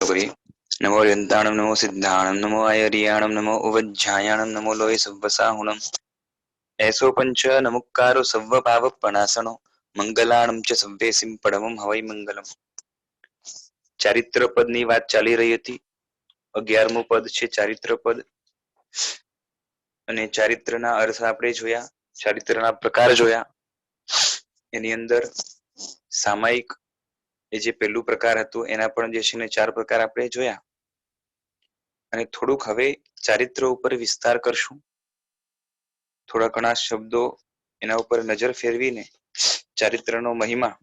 नमो यन्ताणं नमो सिद्धाणं नमो आयर्याणं नमो उवज्झायाणं नमो लोये सव्वसाहुणम् ऐसो पंच नमुक्कारो सव्व पाव पणासनो मंगलाणं च सव्वेसिं પડમં હવૈ મંગલમ। ચારિત્ર પદની વાત ચાલી રહી હતી। 11મું પદ છે ચારિત્ર પદ અને ચારિત્રના અર્થ આપણે જોયા, ચારિત્રના પ્રકાર જોયા। એની અંદર સામાયિક એ જે પહેલું પ્રકાર હતું એના પણ જે છે ને 4 પ્રકાર આપણે જોયા અને થોડુંક હવે ચારિત્ર ઉપર વિસ્તાર કરશું। થોડા ઘણા શબ્દો એના ઉપર નજર ફેરવીને ચારિત્રનો મહિમા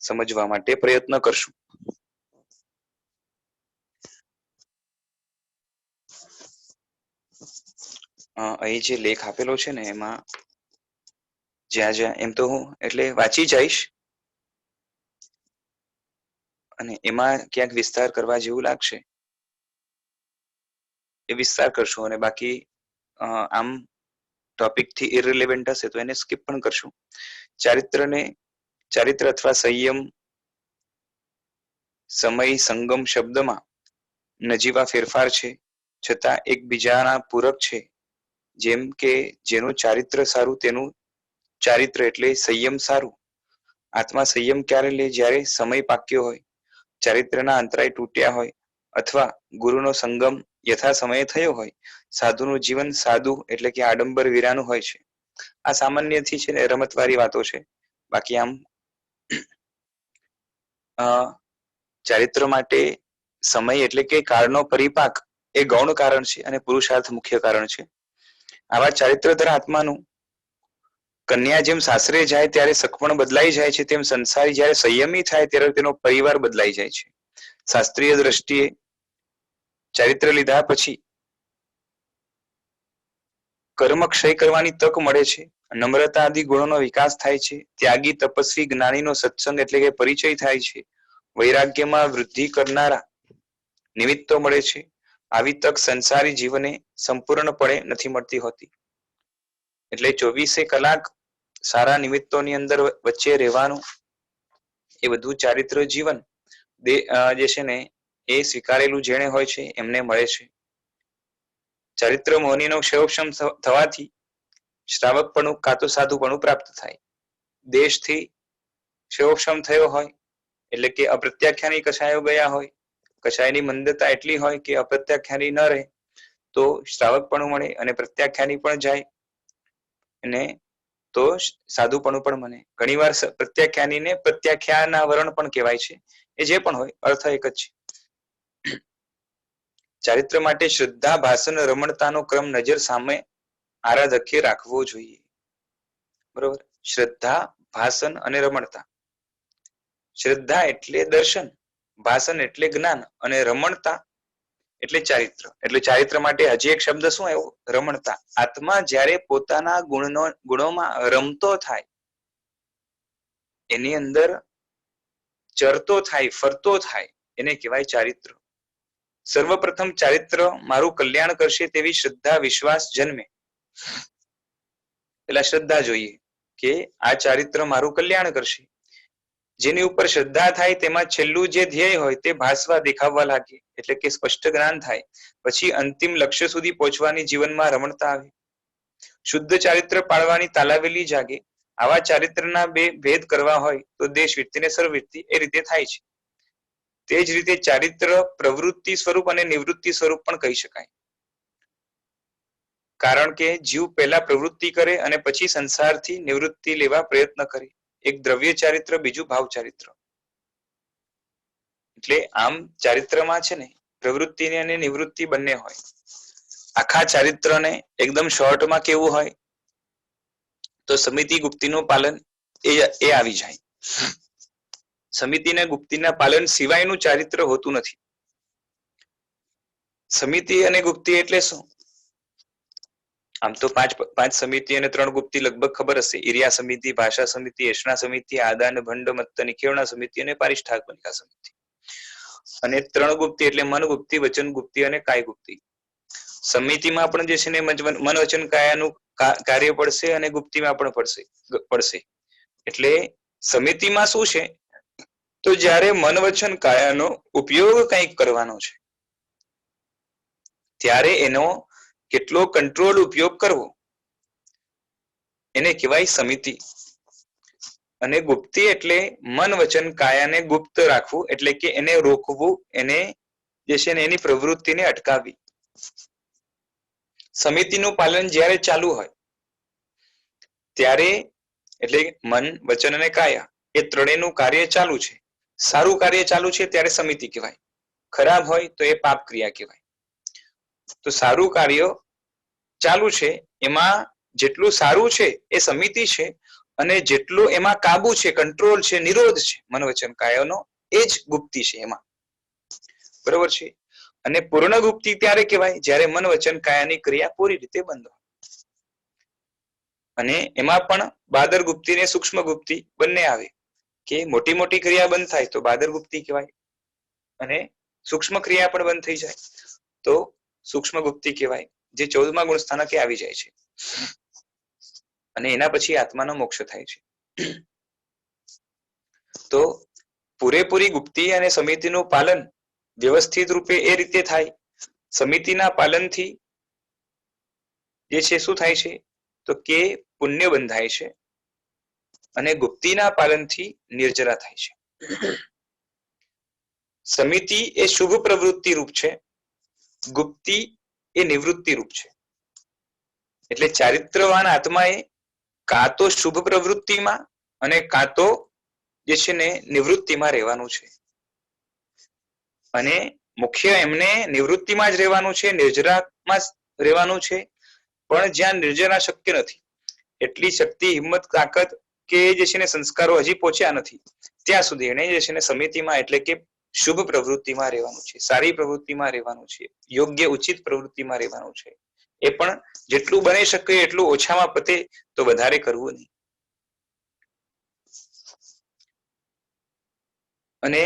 સમજવા માટે પ્રયત્ન કરશું। અહીં જે લેખ આપેલો છે ને એમાં જ્યાં જ્યાં એમ તો હું એટલે વાંચી જઈશ અને એમાં ક્યાંક વિસ્તાર કરવા જેવું લાગશે એ વિસ્તાર કરશું અને બાકી આમ ટોપિક થી ઇરરિલેવન્ટ હશે તો એને સ્કીપ પણ કરશું। ચારિત્ર અથવા સંયમ સમય સંગમ શબ્દમાં નજીવા ફેરફાર છે છતાં એકબીજાના પૂરક છે। જેમ કે જેનું ચારિત્ર સારું તેનું ચારિત્ર એટલે સંયમ સારું। આત્મા સંયમ ક્યારે લે? જ્યારે સમય પાક્યો હોય, ચારિત્રના અંતરાય તૂટ્યા હોય અથવા ગુરુનો સંગમ યથા સમયે થયો હોય, સાધુનું જીવન સાદું એટલે કે આડંબર વિરાનું હોય છે। આ સામાન્યથી છે ને રમતવાળી વાતો છે। બાકી આમ ચારિત્ર માટે સમય એટલે કે કાળનો પરિપાક એ ગૌણ કારણ છે અને પુરુષાર્થ મુખ્ય કારણ છે। આવા ચારિત્રધર આત્માનું કન્યા જેમ સાસરે જાય ત્યારે સખપણ બદલાઈ જાય છે તેમ સંસારી જ્યારે સંયમી થાય ત્યારે તેનો પરિવાર બદલાઈ જાય છે। શાસ્ત્રીય દ્રષ્ટિએ ચારિત્ર લીધા પછી કર્મ ક્ષય કરવાની તક મળે છે, નમ્રતા આદિ ગુણોનો વિકાસ થાય છે, ત્યાગી તપસ્વી જ્ઞાનીનો સત્સંગ એટલે કે પરિચય થાય છે, વૈરાગ્યમાં વૃદ્ધિ કરનારા નિમિત્તો મળે છે। આવી તક સંસારી જીવને સંપૂર્ણપણે નથી મળતી હોતી। એટલે 24 કલાક સારા નિમિત્તોની અંદર વચ્ચે રહેવાનું એ બધું ચારિત્ર જીવન જે છે ને એ સ્વીકારેલું જેણે હોય છે એમને મળે છે। ચારિત્ર મોહનીનો ક્ષયોક્ષમ થવાથી શ્રાવકપણું કાં તો સાધુપણું પ્રાપ્ત થાય। દેશથી ક્ષયોક્ષમ થયો હોય એટલે કે અપ્રત્યાખ્યાની કસાયો ગયા હોય, કસાયની મંદતા એટલી હોય કે અપ્રત્યાખ્યાની ન રહે તો શ્રાવકપણું મળે અને પ્રત્યાખ્યાની પણ જાય અને તો સાધુપણું પણ મને ઘણી વાર પ્રત્યાખ્યાનીને પ્રત્યાખ્યાના વરણ પણ કહેવાય છે। એ જે પણ હોય અર્થ એક જ છે। ચારિત્ર માટે શ્રદ્ધા, ભાષણ, રમણતાનો ક્રમ નજર સામે આરાધક્ય રાખવો જોઈએ। બરોબર, શ્રદ્ધા, ભાષણ અને રમણતા। શ્રદ્ધા એટલે દર્શન, ભાષણ એટલે જ્ઞાન અને રમણતા એટલે ચારિત્ર। એટલે ચારિત્ર માટે હજી એક શબ્દ શું આવ્યો? રમણતા। આત્મા જ્યારે પોતાના ગુણોમાં રમતો થાય, એની અંદર ચરતો થાય, ફરતો થાય, એને કહેવાય ચારિત્ર। સર્વપ્રથમ ચારિત્ર મારું કલ્યાણ કરશે તેવી શ્રદ્ધા વિશ્વાસ જન્મે। પેલા શ્રદ્ધા જોઈએ કે આ ચારિત્ર મારું કલ્યાણ કરશે। જેની ઉપર શ્રદ્ધા થાય તેમાં છેલ્લું જે ધ્યેય હોય તે ભાસવા દેખાવવા લાગે એટલે કે સ્પષ્ટ જ્ઞાન થાય। પછી અંતિમ લક્ષ્ય સુધી પહોંચવાની જીવનમાં રમણતા આવે। શુદ્ધ ચારિત્ર પાળવાની તાલાવેલી જાગે। આવા ચારિત્રના બે ભેદ કરવા હોય તો દેશવૃત્તિ ને સર્વવૃત્તિ એ રીતે થાય છે। તે જ રીતે ચારિત્ર પ્રવૃત્તિ સ્વરૂપ અને નિવૃત્તિ સ્વરૂપ પણ કહી શકાય। કારણ કે જીવ પહેલા પ્રવૃત્તિ કરે અને પછી સંસારથી નિવૃત્તિ લેવા પ્રયત્ન કરે। એક દ્રવ્ય ચારિત્ર, બીજું ભાવ ચારિત્ર। એટલે આમ ચારિત્રમાં છે ને પ્રવૃત્તિ અને નિવૃત્તિ બંને હોય। આખા ચારિત્રને એકદમ શોર્ટમાં કેવું હોય તો સમિતિ ગુપ્તિનું પાલન એ આવી જાય। સમિતિ અને ગુપ્તિના પાલન સિવાયનું ચારિત્ર હોતું નથી। સમિતિ અને ગુપ્તિ એટલે શું? આમ તો પાંચ સમિતિ અને 3 ગુપ્તિ લગભગ ખબર હશે। ઇરિયા સમિતિ, ભાષા સમિતિ, એષણા સમિતિ, આદાન ભંડ મત્ત નિખેવણા સમિતિ અને પારિષ્ઠાત્મિકા સમિતિ। અને 3 ગુપ્તિ એટલે મન ગુપ્તિ, વચન ગુપ્તિ અને કાય ગુપ્તિ। સમિતિમાં પણ જે છે ને મન વચન કાયાનું કાર્ય પડશે અને ગુપ્તિમાં પણ પડશે। એટલે સમિતિમાં શું છે તો જ્યારે મન વચન કાયાનો ઉપયોગ કંઈક કરવાનો છે ત્યારે એનો કેટલો કંટ્રોલ ઉપયોગ કરવો એને કહેવાય સમિતિ. અને ગુપ્તી એટલે મન વચન કાયાને ગુપ્ત રાખવું, એટલે કે એને રોકવું, એને જે છે ને એની પ્રવૃત્તિને અટકાવવી. સમિતિનું પાલન જ્યારે ચાલુ હોય ત્યારે એટલે મન વચન અને કાયા એ ત્રણેયનું કાર્ય ચાલુ છે, સારું કાર્ય ચાલુ છે ત્યારે સમિતિ કહેવાય, ખરાબ હોય તો એ પાપ ક્રિયા કહેવાય. તો સારું કાર્ય ચાલુ છે એમાં જેટલું સારું છે એ સમિતિ છે, અને જેટલું એમાં કાબુ છે, કંટ્રોલ છે, નિરોધ છે મન વચન કાયાનો, એ જ ગુપ્તિ છે એમાં. બરોબર છે. અને પૂર્ણ ગુપ્તિ ત્યારે કહેવાય જ્યારે મન વચન કાયાની ક્રિયા પૂરી રીતે બંધ હોય. અને એમાં પણ બાદર ગુપ્તિ ને સૂક્ષ્મ ગુપ્તિ બંને આવે, કે મોટી મોટી ક્રિયા બંધ થાય તો બાદર ગુપ્તિ કહેવાય, અને સૂક્ષ્મ ક્રિયા પણ બંધ થઈ જાય તો સૂક્ષ્મ ગુપ્તિ કહેવાય, જે 14મા ગુણ સ્થાનકે આવી જાય છે. અને એના પછી આત્માનો મોક્ષ થાય છે. તો પૂરેપૂરી ગુપ્તિ અને સમિતિનું પાલન વ્યવસ્થિત રૂપે એ રીતે થાય, સમિતિના પાલનથી જે છે શું થાય છે તો કે પુણ્ય બંધાય છે, અને ગુપ્તિના પાલનથી નિર્જરા થાય છે. સમિતિ એ શુભ પ્રવૃત્તિ રૂપ છે, ગુપ્તિ એ નિવૃત્તિ રૂપ છે. એટલે ચારિત્રવાન આત્માએ કાં તો શુભ પ્રવૃત્તિમાં અને કાં તો જે છે ને નિવૃત્તિમાં રહેવાનું છે. અને મુખ્ય એમને નિવૃત્તિમાં જ રહેવાનું છે, નિર્જરામાં જ રહેવાનું છે. પણ જ્યાં નિર્જરા શક્ય નથી, એટલી શક્તિ, હિંમત, તાકાત કે જે છે ને સંસ્કારો હજી પહોંચ્યા નથી, ત્યાં સુધી એને જે છે ને સમિતિમાં એટલે કે શુભ પ્રવૃત્તિમાં રહેવાનું છે, સારી પ્રવૃત્તિમાં રહેવાનું છે, યોગ્ય ઉચિત પ્રવૃત્તિમાં રહેવાનું છે. એ પણ જેટલું બની શકે એટલું ઓછામાં પતે તો વધારે કરવું નહીં. અને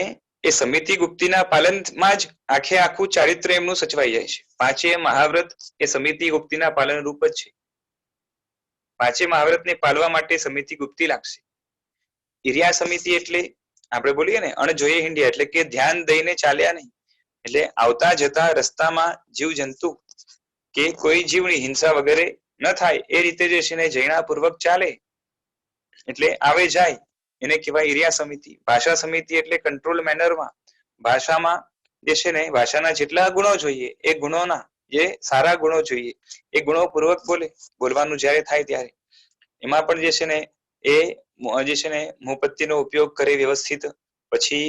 એ સમિતિ ગુપ્તિના પાલનમાં જ આખે આખું ચારિત્ર એમનું સચવાઈ જાય છે. પાંચે મહાવ્રત એ સમિતિ ગુપ્તિના પાલન રૂપ જ છે. પાંચે મહાવ્રતને પાલવા માટે સમિતિ ગુપ્તિ લાગશે. ઈર્યા સમિતિ એટલે આપણે બોલીએ ને અણજોયે હિંડ્યા, એટલે કે ધ્યાન દઈને ચાલ્યા નહીં, એટલે આવતા જતા રસ્તામાં જીવ જંતુ કે કોઈ જીવની હિંસા વગેરે ન થાય એ રીતે જે છે ને જૈનાપૂર્વક ચાલે, એટલે આવે જાય, એને કહેવાય ઈર્યા સમિતિ. ભાષા સમિતિ એટલે કંટ્રોલ મેનરમાં, ભાષામાં જે છે ને ભાષાના જેટલા ગુણો જોઈએ એ ગુણોના, જે સારા ગુણો જોઈએ એ ગુણો પૂર્વક બોલવાનું જ્યારે થાય ત્યારે. એમાં પણ જે છે ને એ જે છે ને મુપત્તિનો ઉપયોગ કરે વ્યવસ્થિત. પછી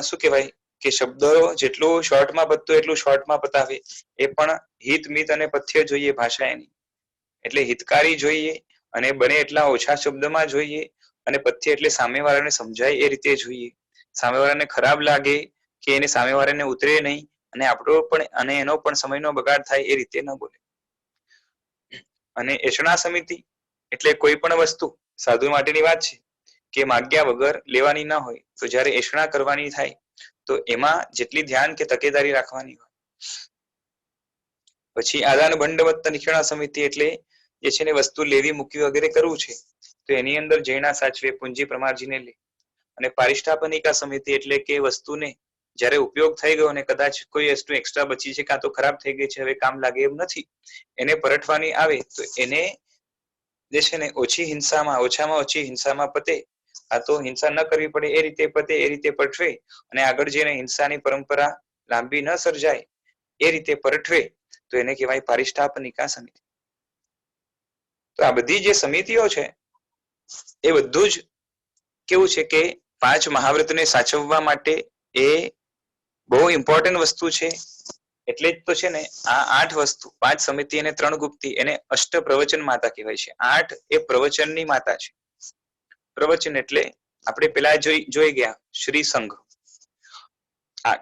શું કહેવાય કે શબ્દો જેટલું શોર્ટમાં પતતું એટલું શોર્ટમાં પતાવે. એ પણ હિત, મિત અને પથ્ય જોઈએ ભાષા એની, એટલે હિતકારી જોઈએ, અને બને એટલા ઓછા શબ્દમાં જોઈએ, અને પથ્ય એટલે સામેવાળાને સમજાય એ રીતે જોઈએ, સામેવાળાને ખરાબ લાગે કે એને સામેવાળાને ઉતરે નહીં, અને આપણો પણ અને એનો પણ સમયનો બગાડ થાય એ રીતે ન બોલે. અને એષણા સમિતિ એટલે કોઈ પણ વસ્તુ સાધુ માટેની વાત છે કે માગ્યા વગર લેવાની ના હોય, તો જ્યારે એષણા કરવાની થાય તો એમાં જેટલી ધ્યાન કે તકેદારી રાખવાની હોય. પછી આદાન ભંડવત્ત નિખેણા સમિતિ એટલે જે છે ને વસ્તુ લેવી મૂકવી વગેરે કરવું છે તો એની અંદર જૈના સાચવે, પૂંજી પ્રમારજીને લે. અને પારિષ્ઠાપનિકા સમિતિ એટલે કે વસ્તુને જ્યારે ઉપયોગ થઈ ગયો અને કદાચ કોઈ વસ્તુ એક્સ્ટ્રા બચી છે, કાં તો ખરાબ થઈ ગઈ છે, હવે કામ લાગે એમ નથી, એને પરટવાની આવે તો એને જે છે ને ઓછી હિંસામાં, ઓછામાં ઓછી હિંસામાં પતે, આ તો હિંસા ન કરવી પડે એ રીતે પતે, એ રીતે પટવે, અને આગળ જઈને હિંસાની પરંપરા લાંબી ન સર્જાય એ રીતે પરટવે, તો એને કહેવાય પારિષ્ઠાપનિકા સમિતિ. તો આ બધી જે સમિતિઓ છે એ બધું જ કેવું છે કે પાંચ મહાવ્રતને સાચવવા માટે એ બહુ ઇમ્પોર્ટન્ટ વસ્તુ છે. એટલે જ તો છે ને આ 8 વસ્તુ, 5 સમિતિ અને 3 ગુપ્તિ, એને અષ્ટ પ્રવચન માતા કહેવાય છે. 8 એ પ્રવચનની માતા છે. પ્રવચન એટલે આપણે પેલા જોઈ ગયા શ્રી સંઘ. આ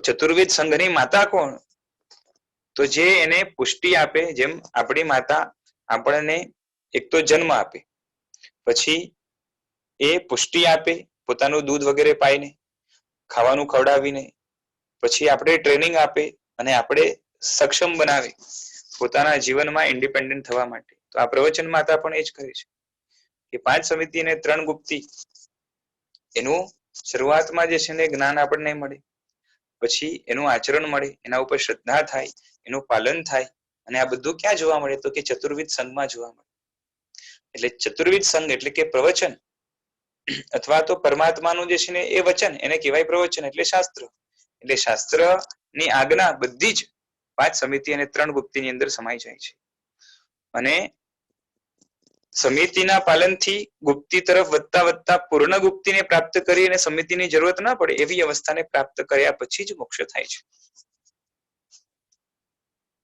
ચતુર્વેદ સંઘની માતા કોણ? તો જે એને પુષ્ટિ આપે, જેમ આપણી માતા આપણને એક તો જન્મ આપે, પછી એ પુષ્ટિ આપે પોતાનું દૂધ વગેરે પાઈને, ખાવાનું ખવડાવીને, પછી આપણે ટ્રેનિંગ આપે અને આપણે સક્ષમ બનાવે પોતાના જીવનમાં ઇન્ડિપેન્ડન્ટ થવા માટે. તો આ પ્રવચન માતા પણ એ જ કરે છે કે 5 સમિતિ અને 3 ગુપ્તિ એનું શરૂઆતમાં જે છે ને જ્ઞાન આપણને મળે, પછી એનું આચરણ મળે, એના ઉપર શ્રદ્ધા થાય, એનું પાલન થાય, અને આ બધું ક્યાં જોવા મળે? તો કે ચતુર્વિધ સંઘમાં જોવા મળે. એટલે ચતુર્વિધ સંઘ એટલે કે પ્રવચન અથવા તો પરમાત્માનું જે છે ને એ વચન, એને કહેવાય પ્રવચન એટલે શાસ્ત્ર. એટલે શાસ્ત્ર ની આજ્ઞા બધી જ 5 સમિતિ અને 3 ગુપ્તિની અંદર સમાઈ જાય છે. અને સમિતિના પાલનથી ગુપ્તિ તરફ વધતા વધતા પૂર્ણ ગુપ્તિને પ્રાપ્ત કરી અને સમિતિની જરૂરત ના પડે એવી અવસ્થાને પ્રાપ્ત કર્યા પછી જ મોક્ષ થાય છે.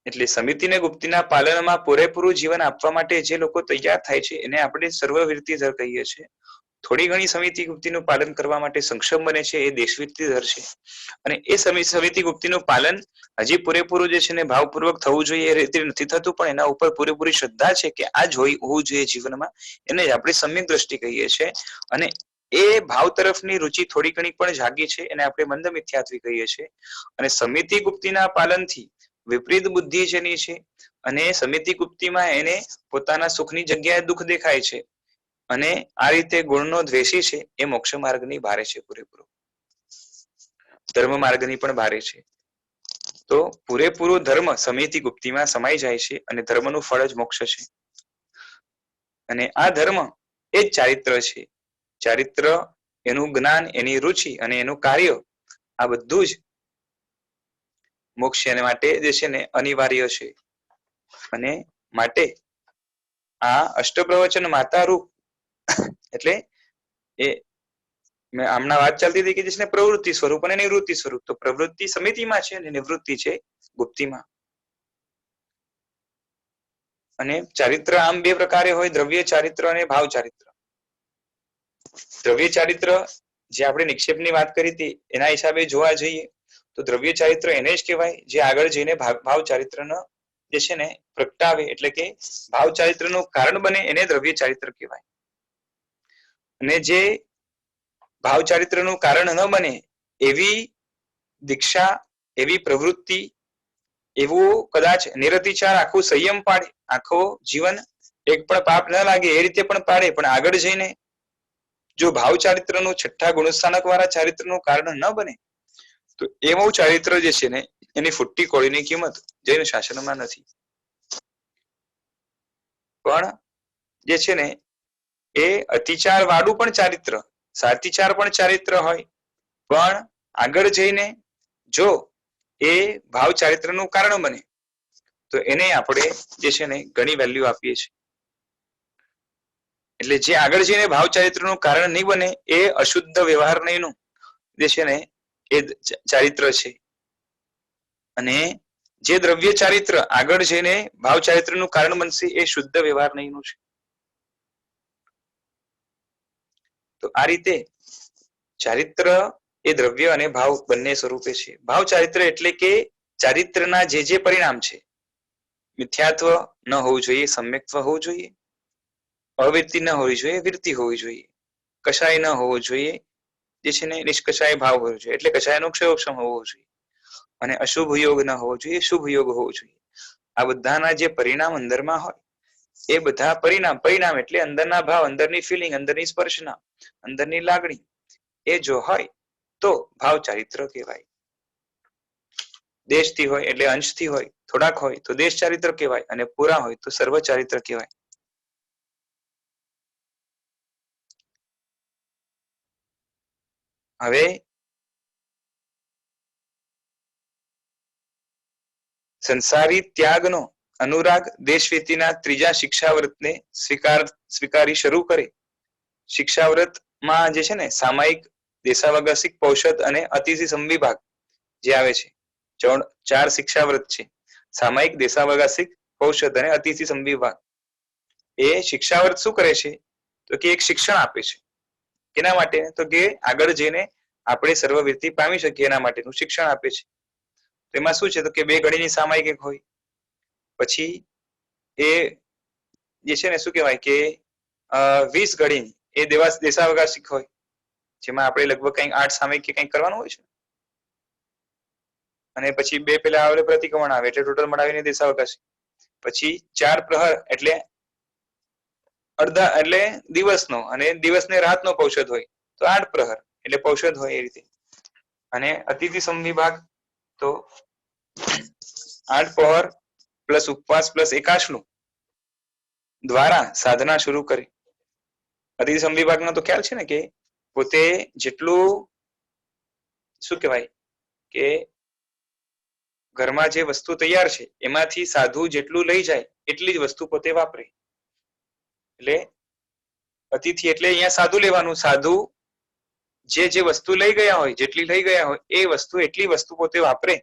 એટલે સમિતિને ગુપ્તિના પાલનમાં પૂરેપૂરું જીવન આપવા માટે જે લોકો તૈયાર થાય છે એને આપણે સર્વવૃત્તિધર કહીએ છીએ. થોડી ઘણી સમિતિ ગુપ્તિનું પાલન કરવા માટે સક્ષમ બને છે એ દેશવૃત્તિધર છે. અને એ સમિતિ ગુપ્તિનું પાલન હજી પૂરેપૂરું જે છે ને ભાવપૂર્વક થવું જોઈએ એ રીતે નથી થતું, પણ એના ઉપર પૂરેપૂરી શ્રદ્ધા છે કે આ જ હોવું જોઈએ જીવનમાં, એને આપણે સમ્યક દ્રષ્ટિ કહીએ છીએ. અને એ ભાવ તરફની રુચિ થોડી ઘણી પણ જાગી છે એને આપણે મંદ મિથ્યાત્વી કહીએ છીએ. અને સમિતિ ગુપ્તિના પાલનથી વિપરીત બુદ્ધિ જેની છે અને સમિતિ ગુપ્તિમાં એને પોતાના સુખની જગ્યાએ દુઃખ દેખાય છે, અને આ રીતે ગુણનો દ્વેષી છે એ મોક્ષ માર્ગની ભારે છે પૂરેપૂરો, ધર્મ માર્ગની પણ ભારે છે. તો પૂરેપૂરો ધર્મ સમિતિ ગુપ્તિમાં સમાઈ જાય છે અને ધર્મનું ફળ જ મોક્ષ છે. અને આ ધર્મ એ જ ચારિત્ર છે. ચારિત્ર, એનું જ્ઞાન, એની રુચિ અને એનું કાર્ય, આ બધું જ મોક્ષ માટે જે છે ને અનિવાર્ય છે. અને માટે આ અષ્ટપ્રવચન માતા રૂપ એટલે એ હમણાં વાત ચાલતી હતી કે જે છે પ્રવૃત્તિ સ્વરૂપ અને નિવૃત્તિ સ્વરૂપ. તો પ્રવૃત્તિ સમિતિમાં છે અને નિવૃત્તિ છે ગુપ્તિમાં. અને ચારિત્ર આમ 2 પ્રકારે હોય, દ્રવ્ય ચારિત્ર અને ભાવ ચારિત્ર. દ્રવ્ય ચારિત્ર જે આપણે નિક્ષેપની વાત કરી હતી એના હિસાબે જોવા જઈએ તો દ્રવ્ય ચારિત્ર એને જ કહેવાય જે આગળ જઈને ભાવ ચારિત્રનો જે છે ને પ્રગટાવે, એટલે કે ભાવ ચારિત્રનું કારણ બને એને દ્રવ્ય ચારિત્ર કહેવાય. અને જે ભાવ ચારિત્રનું કારણ ન બને એવી દીક્ષા, એવી પ્રવૃત્તિ, એવું કદાચ નિરતિચાર, આખું સંયમ પાડે, આખો જીવન એક પણ પાપ ન લાગે એ રીતે પણ પાડે, પણ આગળ જઈને જો ભાવ ચારિત્રનું, છઠ્ઠા ગુણસ્થાનક વાળા ચારિત્રનું કારણ ન બને તો એવું ચારિત્ર જે છે ને એની ફૂટી કોળીની કિંમત જૈન શાસનમાં નથી. પણ જે છે ને એ અતિચાર વાળું પણ ચારિત્ર, સાતિચાર પણ ચારિત્ર હોય, પણ આગળ જઈને જો એ ભાવ ચારિત્રનું કારણ બને તો એને આપણે જે છે ને ઘણી વેલ્યુ આપીએ છીએ. એટલે જે આગળ જઈને ભાવ ચારિત્રનું કારણ નહીં બને એ અશુદ્ધ વ્યવહાર નહીંનું જે છે ને એ ચારિત્ર છે. અને જે દ્રવ્ય ચારિત્ર આગળ જઈને ભાવ ચારિત્રનું કારણ બનશે એ શુદ્ધ વ્યવહાર નહીંનું છે. તો આ રીતે ચારિત્ર એ દ્રવ્ય અને ભાવ બંને સ્વરૂપે છે. ભાવ ચારિત્ર એટલે કે ચારિત્રના જે પરિણામ છે, મિથ્યાત્વ ન હોવું જોઈએ, સમ્યક્ત્વ હોવું જોઈએ, અવૃત્તિ ન હોવી જોઈએ, વૃત્તિ હોવી જોઈએ, કશાય ન હોવો જોઈએ, જે છે ને નિષ્કશાય ભાવ હોવો જોઈએ, એટલે કશાયનો ક્ષયોક્ષમ હોવો જોઈએ, અને અશુભ યોગ ન હોવો જોઈએ, શુભ યોગ હોવો જોઈએ. આ બધાના જે પરિણામ અંદરમાં હોય એ બધા પરિણામ એટલે અંદરના ભાવ, અંદરની ફિલિંગ, અંદરની સ્પર્શના, અંદરની લાગણી, એ જો હોય તો ભાવ ચારિત્ર કહેવાય. દેશથી હોય એટલે અંશથી હોય, થોડાક હોય તો દેશ ચારિત્ર કહેવાય, અને પૂરા હોય તો સર્વ ચારિત્ર કહેવાય. હવે સંસારી ત્યાગનો અનુરાગ દેશવ્યતિના ત્રીજા શિક્ષાવ્રતને સ્વીકારી શરૂ કરે. શિક્ષાવ્રતમાં જે છે ને સામાયિક, દેશાવકાશિક, પૌષધ અને અતિથિ સંવિભાગ જે આવે છે, 4 શિક્ષાવ્રત છે. સામાયિક, દેશાવકાશિક, પૌષધ અને અતિથિ સંવિભાગ. એ શિક્ષાવ્રત શું કરે છે તો કે એક શિક્ષણ આપે છે. કેના માટે? તો કે આગળ જઈને આપણે સર્વવૃત્તિ પામી શકીએ એના માટેનું શિક્ષણ આપે છે. તેમાં શું છે તો કે 2 ઘડીની સામાયિક એક હોય, પછી એ જે છે ને શું કહેવાય કે 20 ઘડીની એ દેશાવકાશિક હોય, જેમાં આપણે લગભગ કંઈક 8 સામાયિક કે કંઈક કરવાનું હોય છે. અને પછી 2 પેલા આવે પ્રતિક્રમણ આવે એટલે ટોટલ મળાવીને દેશાવકાશી. પછી 4 પ્રહર એટલે અડધા એટલે દિવસનો, અને દિવસને રાતનો પૌષધ હોય તો 8 પ્રહર એટલે પૌષધ હોય એ રીતે. અને અતિથિ સમવિભાગ તો 8 પહોર પ્લસ ઉપવાસ પ્લસ એકાશનું દ્વારા સાધના શરૂ કરી. અતિથિ સમવિભાગનો તો ખ્યાલ છે ને કે પોતે જેટલું શું કહેવાય કે ઘરમાં જે વસ્તુ તૈયાર છે એમાંથી સાધુ જેટલું લઈ જાય એટલી જ વસ્તુ પોતે વાપરે. એટલે અતિથિ એટલે અહીંયા સાધુ લેવાનું. સાધુ જે વસ્તુ લઈ ગયા હોય, જેટલી લઈ ગયા હોય એ વસ્તુ એટલી વસ્તુ પોતે વાપરે.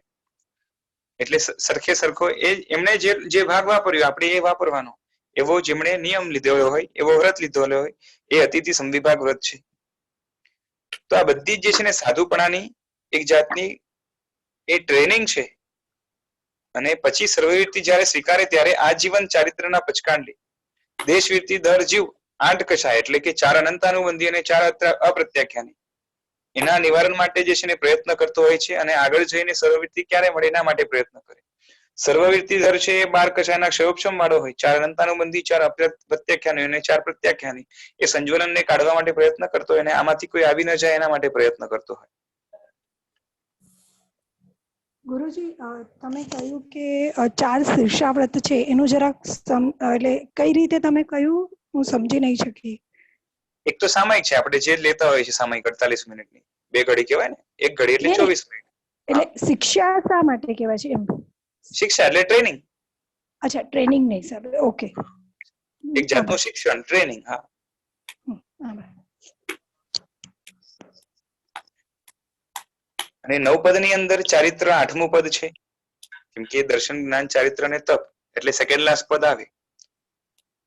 એટલે સરખે સરખો એ એમણે જે ભાગ વાપર્યો આપણે એ વાપરવાનો, એવો જેમણે નિયમ લીધેલો હોય, એવો વ્રત લીધેલો હોય એ અતિથિ સમવિભાગ વ્રત છે. તો આ બધી જે છે ને સાધુપણાની એક જાતની એ ટ્રેનિંગ છે. અને પછી સર્વવીરતી જયારે સ્વીકારે ત્યારે આજીવન ચારિત્રના પચકાંડ લે. દેશવીરતી દર જીવ 8 કષાય એટલે કે 4 અનંતાનુબંધી અને 4 અપ્રત્યાખ્યાની એના નિવારણ માટે જે છે ને પ્રયત્ન કરતો હોય છે. અને આગળ જઈને સર્વવીરતી ક્યારે મળે એના માટે પ્રયત્ન કરે. સર્વવીરતી દર છે એ 12 કષાયના ક્ષયોક્ષમ વાળો હોય. 4 અનંતાનુબંધી, 4 અપ્રત્યાખ્યાની અને 4 પ્રત્યાખ્યાની એ સંજ્વલનને કાઢવા માટે પ્રયત્ન કરતો હોય અને આમાંથી કોઈ આવી ન જાય એના માટે પ્રયત્ન કરતો હોય. ગુરુજી, તમે કહ્યું કે 4 શીર્ષાવ્રત છે એનું જરાક એટલે કઈ રીતે તમે કહ્યું? હું સમજી નહીં શકી. એક તો સામયિક છે, આપણે જે લેતા હોય છે સામયિક 48 મિનિટની, 2 ઘડી કહેવાય ને, 1 ઘડી એટલે 24 મિનિટ. એટલે શિક્ષા શા માટે કહેવાય છે એમ? શિક્ષા એટલે ટ્રેનિંગ. અચ્છા, ટ્રેનિંગ નહીં સર. ઓકે, એક જાતનું શિક્ષણ, ટ્રેનિંગ. હા. અને 9 પદની અંદર ચારિત્ર 8મું પદ છે, કેમ કે દર્શન, જ્ઞાન, ચારિત્ર અને તપ એટલે સેકન્ડ લાસ્ટ પદ આવે.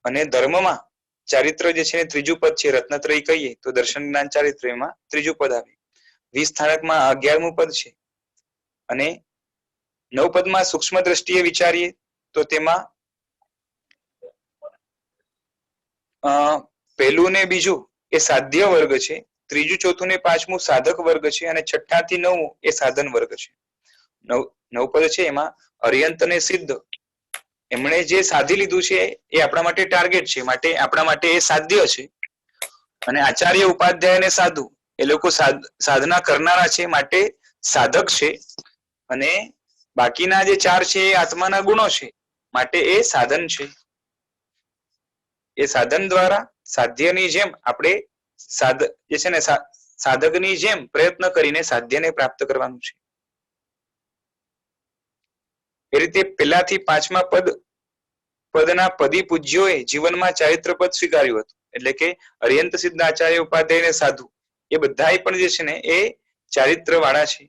અને ધર્મમાં ચારિત્ર જે છે ત્રીજું પદ છે, રત્નત્રય કહીએ તો દર્શન, જ્ઞાન, ચારિત્ર એમાં ત્રીજું પદ આવે. 20 સ્થાનકમાં 11મું પદ છે. અને 9 પદમાં સૂક્ષ્મ દ્રષ્ટિએ વિચારીએ તો તેમાં પહેલું ને બીજું એ સાધ્ય વર્ગ છે, ત્રીજું, ચોથું ને પાંચમું સાધક વર્ગ છે, અને 6 થી 9 એ સાધન વર્ગ છે. 9 પદ છે એમાં અર્યંત અને સિદ્ધ એમણે જે સાધી લીધું છે એ આપણા માટે ટાર્ગેટ છે, માટે આપણા માટે એ સાધ્ય છે. અને આચાર્ય, ઉપાધ્યાય અને સાધુ એ લોકો સાધના કરનારા છે, માટે સાધક છે. અને બાકીના જે 4 છે એ આત્માના ગુણો છે, માટે એ સાધન છે. એ સાધન દ્વારા સાધ્યની જેમ આપણે જે છે ને સાધકની જેમ પ્રયત્ન કરીને સાધ્યને પ્રાપ્ત કરવાનું છે. એ રીતે પહેલાથી 5મા પદના પદી પૂજ્યોએ જીવનમાં ચારિત્ર પદ સ્વીકાર્યું હતું. એટલે કે અર્યંત, સિદ્ધ, આચાર્ય, ઉપાધ્યાય અને સાધુ એ બધાય પણ જે છે ને એ ચારિત્ર વાળા છે.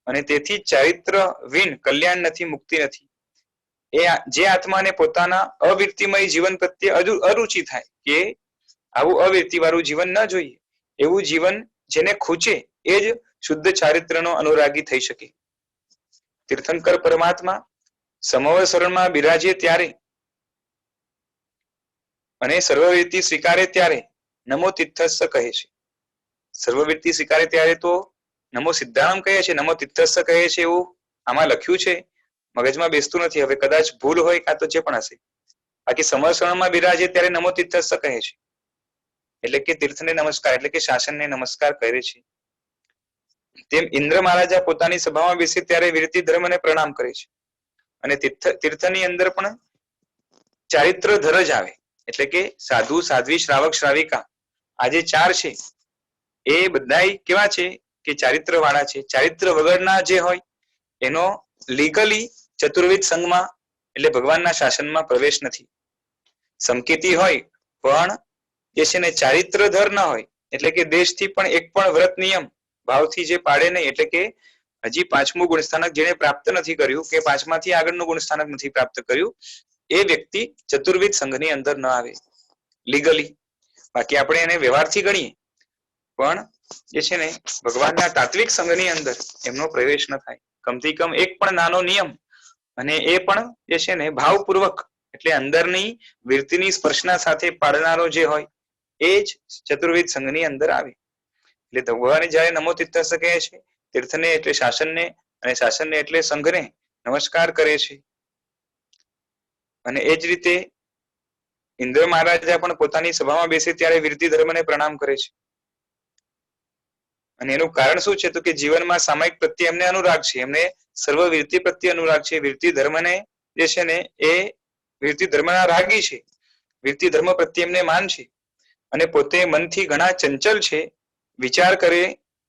અને તેથી ચારિત્ર વિન કલ્યાણ નથી, મુક્તિ નથી. એ જે આત્માને પોતાના અવિરતિમય જીવન પ્રત્યે અરુચિ થાય કે આવું અવિરતિ વાળું જીવન ન જોઈએ, એવું જીવન જેને ખૂચે એ જ શુદ્ધ ચારિત્રનો અનુરાગી થઈ શકે. તીર્થંકર પરમાત્મા સમોવર શરણમાં બિરાજે ત્યારે અને સર્વવીરતી સ્વીકારે ત્યારે નમો તિથસ્સ કહે છે. સર્વવીરતી સ્વીકારે ત્યારે તો નમો સિદ્ધાણમ કહે છે, નમો તિથસ્સ કહે છે, એવું આમાં લખ્યું છે. મગજમાં બેસતું નથી. હવે કદાચ ભૂલ હોય કાં તો જે પણ હશે. બાકી સમોવર શરણમાં બિરાજે ત્યારે નમો તિથસ્સ કહે છે, એટલે કે તીર્થને નમસ્કાર, એટલે કે શાસનને નમસ્કાર કરે છે. તેમ ઇન્દ્ર મહારાજા પોતાની સભામાં બેસે ત્યારે વિરતિ ધર્મને પ્રણામ કરે છે. અને તીર્થની અંદર પણ ચારિત્ર ધર જ આવે, એટલે કે સાધુ, સાધ્વી, શ્રાવક, શ્રાવિકા આ જે 4 છે એ બધાય કેવા છે કે ચારિત્ર વાળા છે. ચારિત્ર વગરના જે હોય એનો લીગલી ચતુર્વિધ સંઘમાં એટલે ભગવાનના શાસનમાં પ્રવેશ નથી. સંકેતી હોય પણ જે છે ને ચારિત્ર ધર ના હોય, એટલે કે દેશથી પણ એક પણ વ્રત નિયમ ભાવથી જે પાડે નહીં, એટલે કે હજી 5મું ગુણસ્થાનક જેને પ્રાપ્ત નથી કર્યું કે 5માંથી આગળનું ગુણસ્થાનક નથી પ્રાપ્ત કર્યું, એ વ્યક્તિ ચતુર્વિધ સંઘની અંદર ન આવે લીગલી. બાકી આપણે એને વ્યવહારથી ગણીએ પણ જે છે ને ભગવાનના તાત્વિક સંઘની અંદર એમનો પ્રવેશ ન થાય. કમથી કમ એક પણ નાનો નિયમ, અને એ પણ જે છે ને ભાવપૂર્વક એટલે અંદરની વિરતિની સ્પર્શના સાથે પાડનારો જે હોય એ જ ચતુર્વિધ સંઘની અંદર આવે. એટલે ભગવાને જયારે નમો તીર્થસ્સ કહે છે, તીર્થને એટલે શાસનને અને શાસનને એટલે સંઘને નમસ્કાર કરે છે. અને એ જ રીતે ઇન્દ્ર મહારાજા પણ પોતાની સભામાં બેસે ત્યારે વિરતિ ધર્મને પ્રણામ કરે છે. અને એનું કારણ શું છે તો કે જીવનમાં સામાયિક પ્રત્યે એમને અનુરાગ છે, એમને સર્વવીરતિ પ્રત્યે અનુરાગ છે, વીરતિ ધર્મને જે છે ને એ વીરતિ ધર્મના રાગી છે, વીરતિ ધર્મ પ્રત્યે એમને માન છે, અને પોતે મનથી ઘણા ચંચલ છે, વિચાર કરે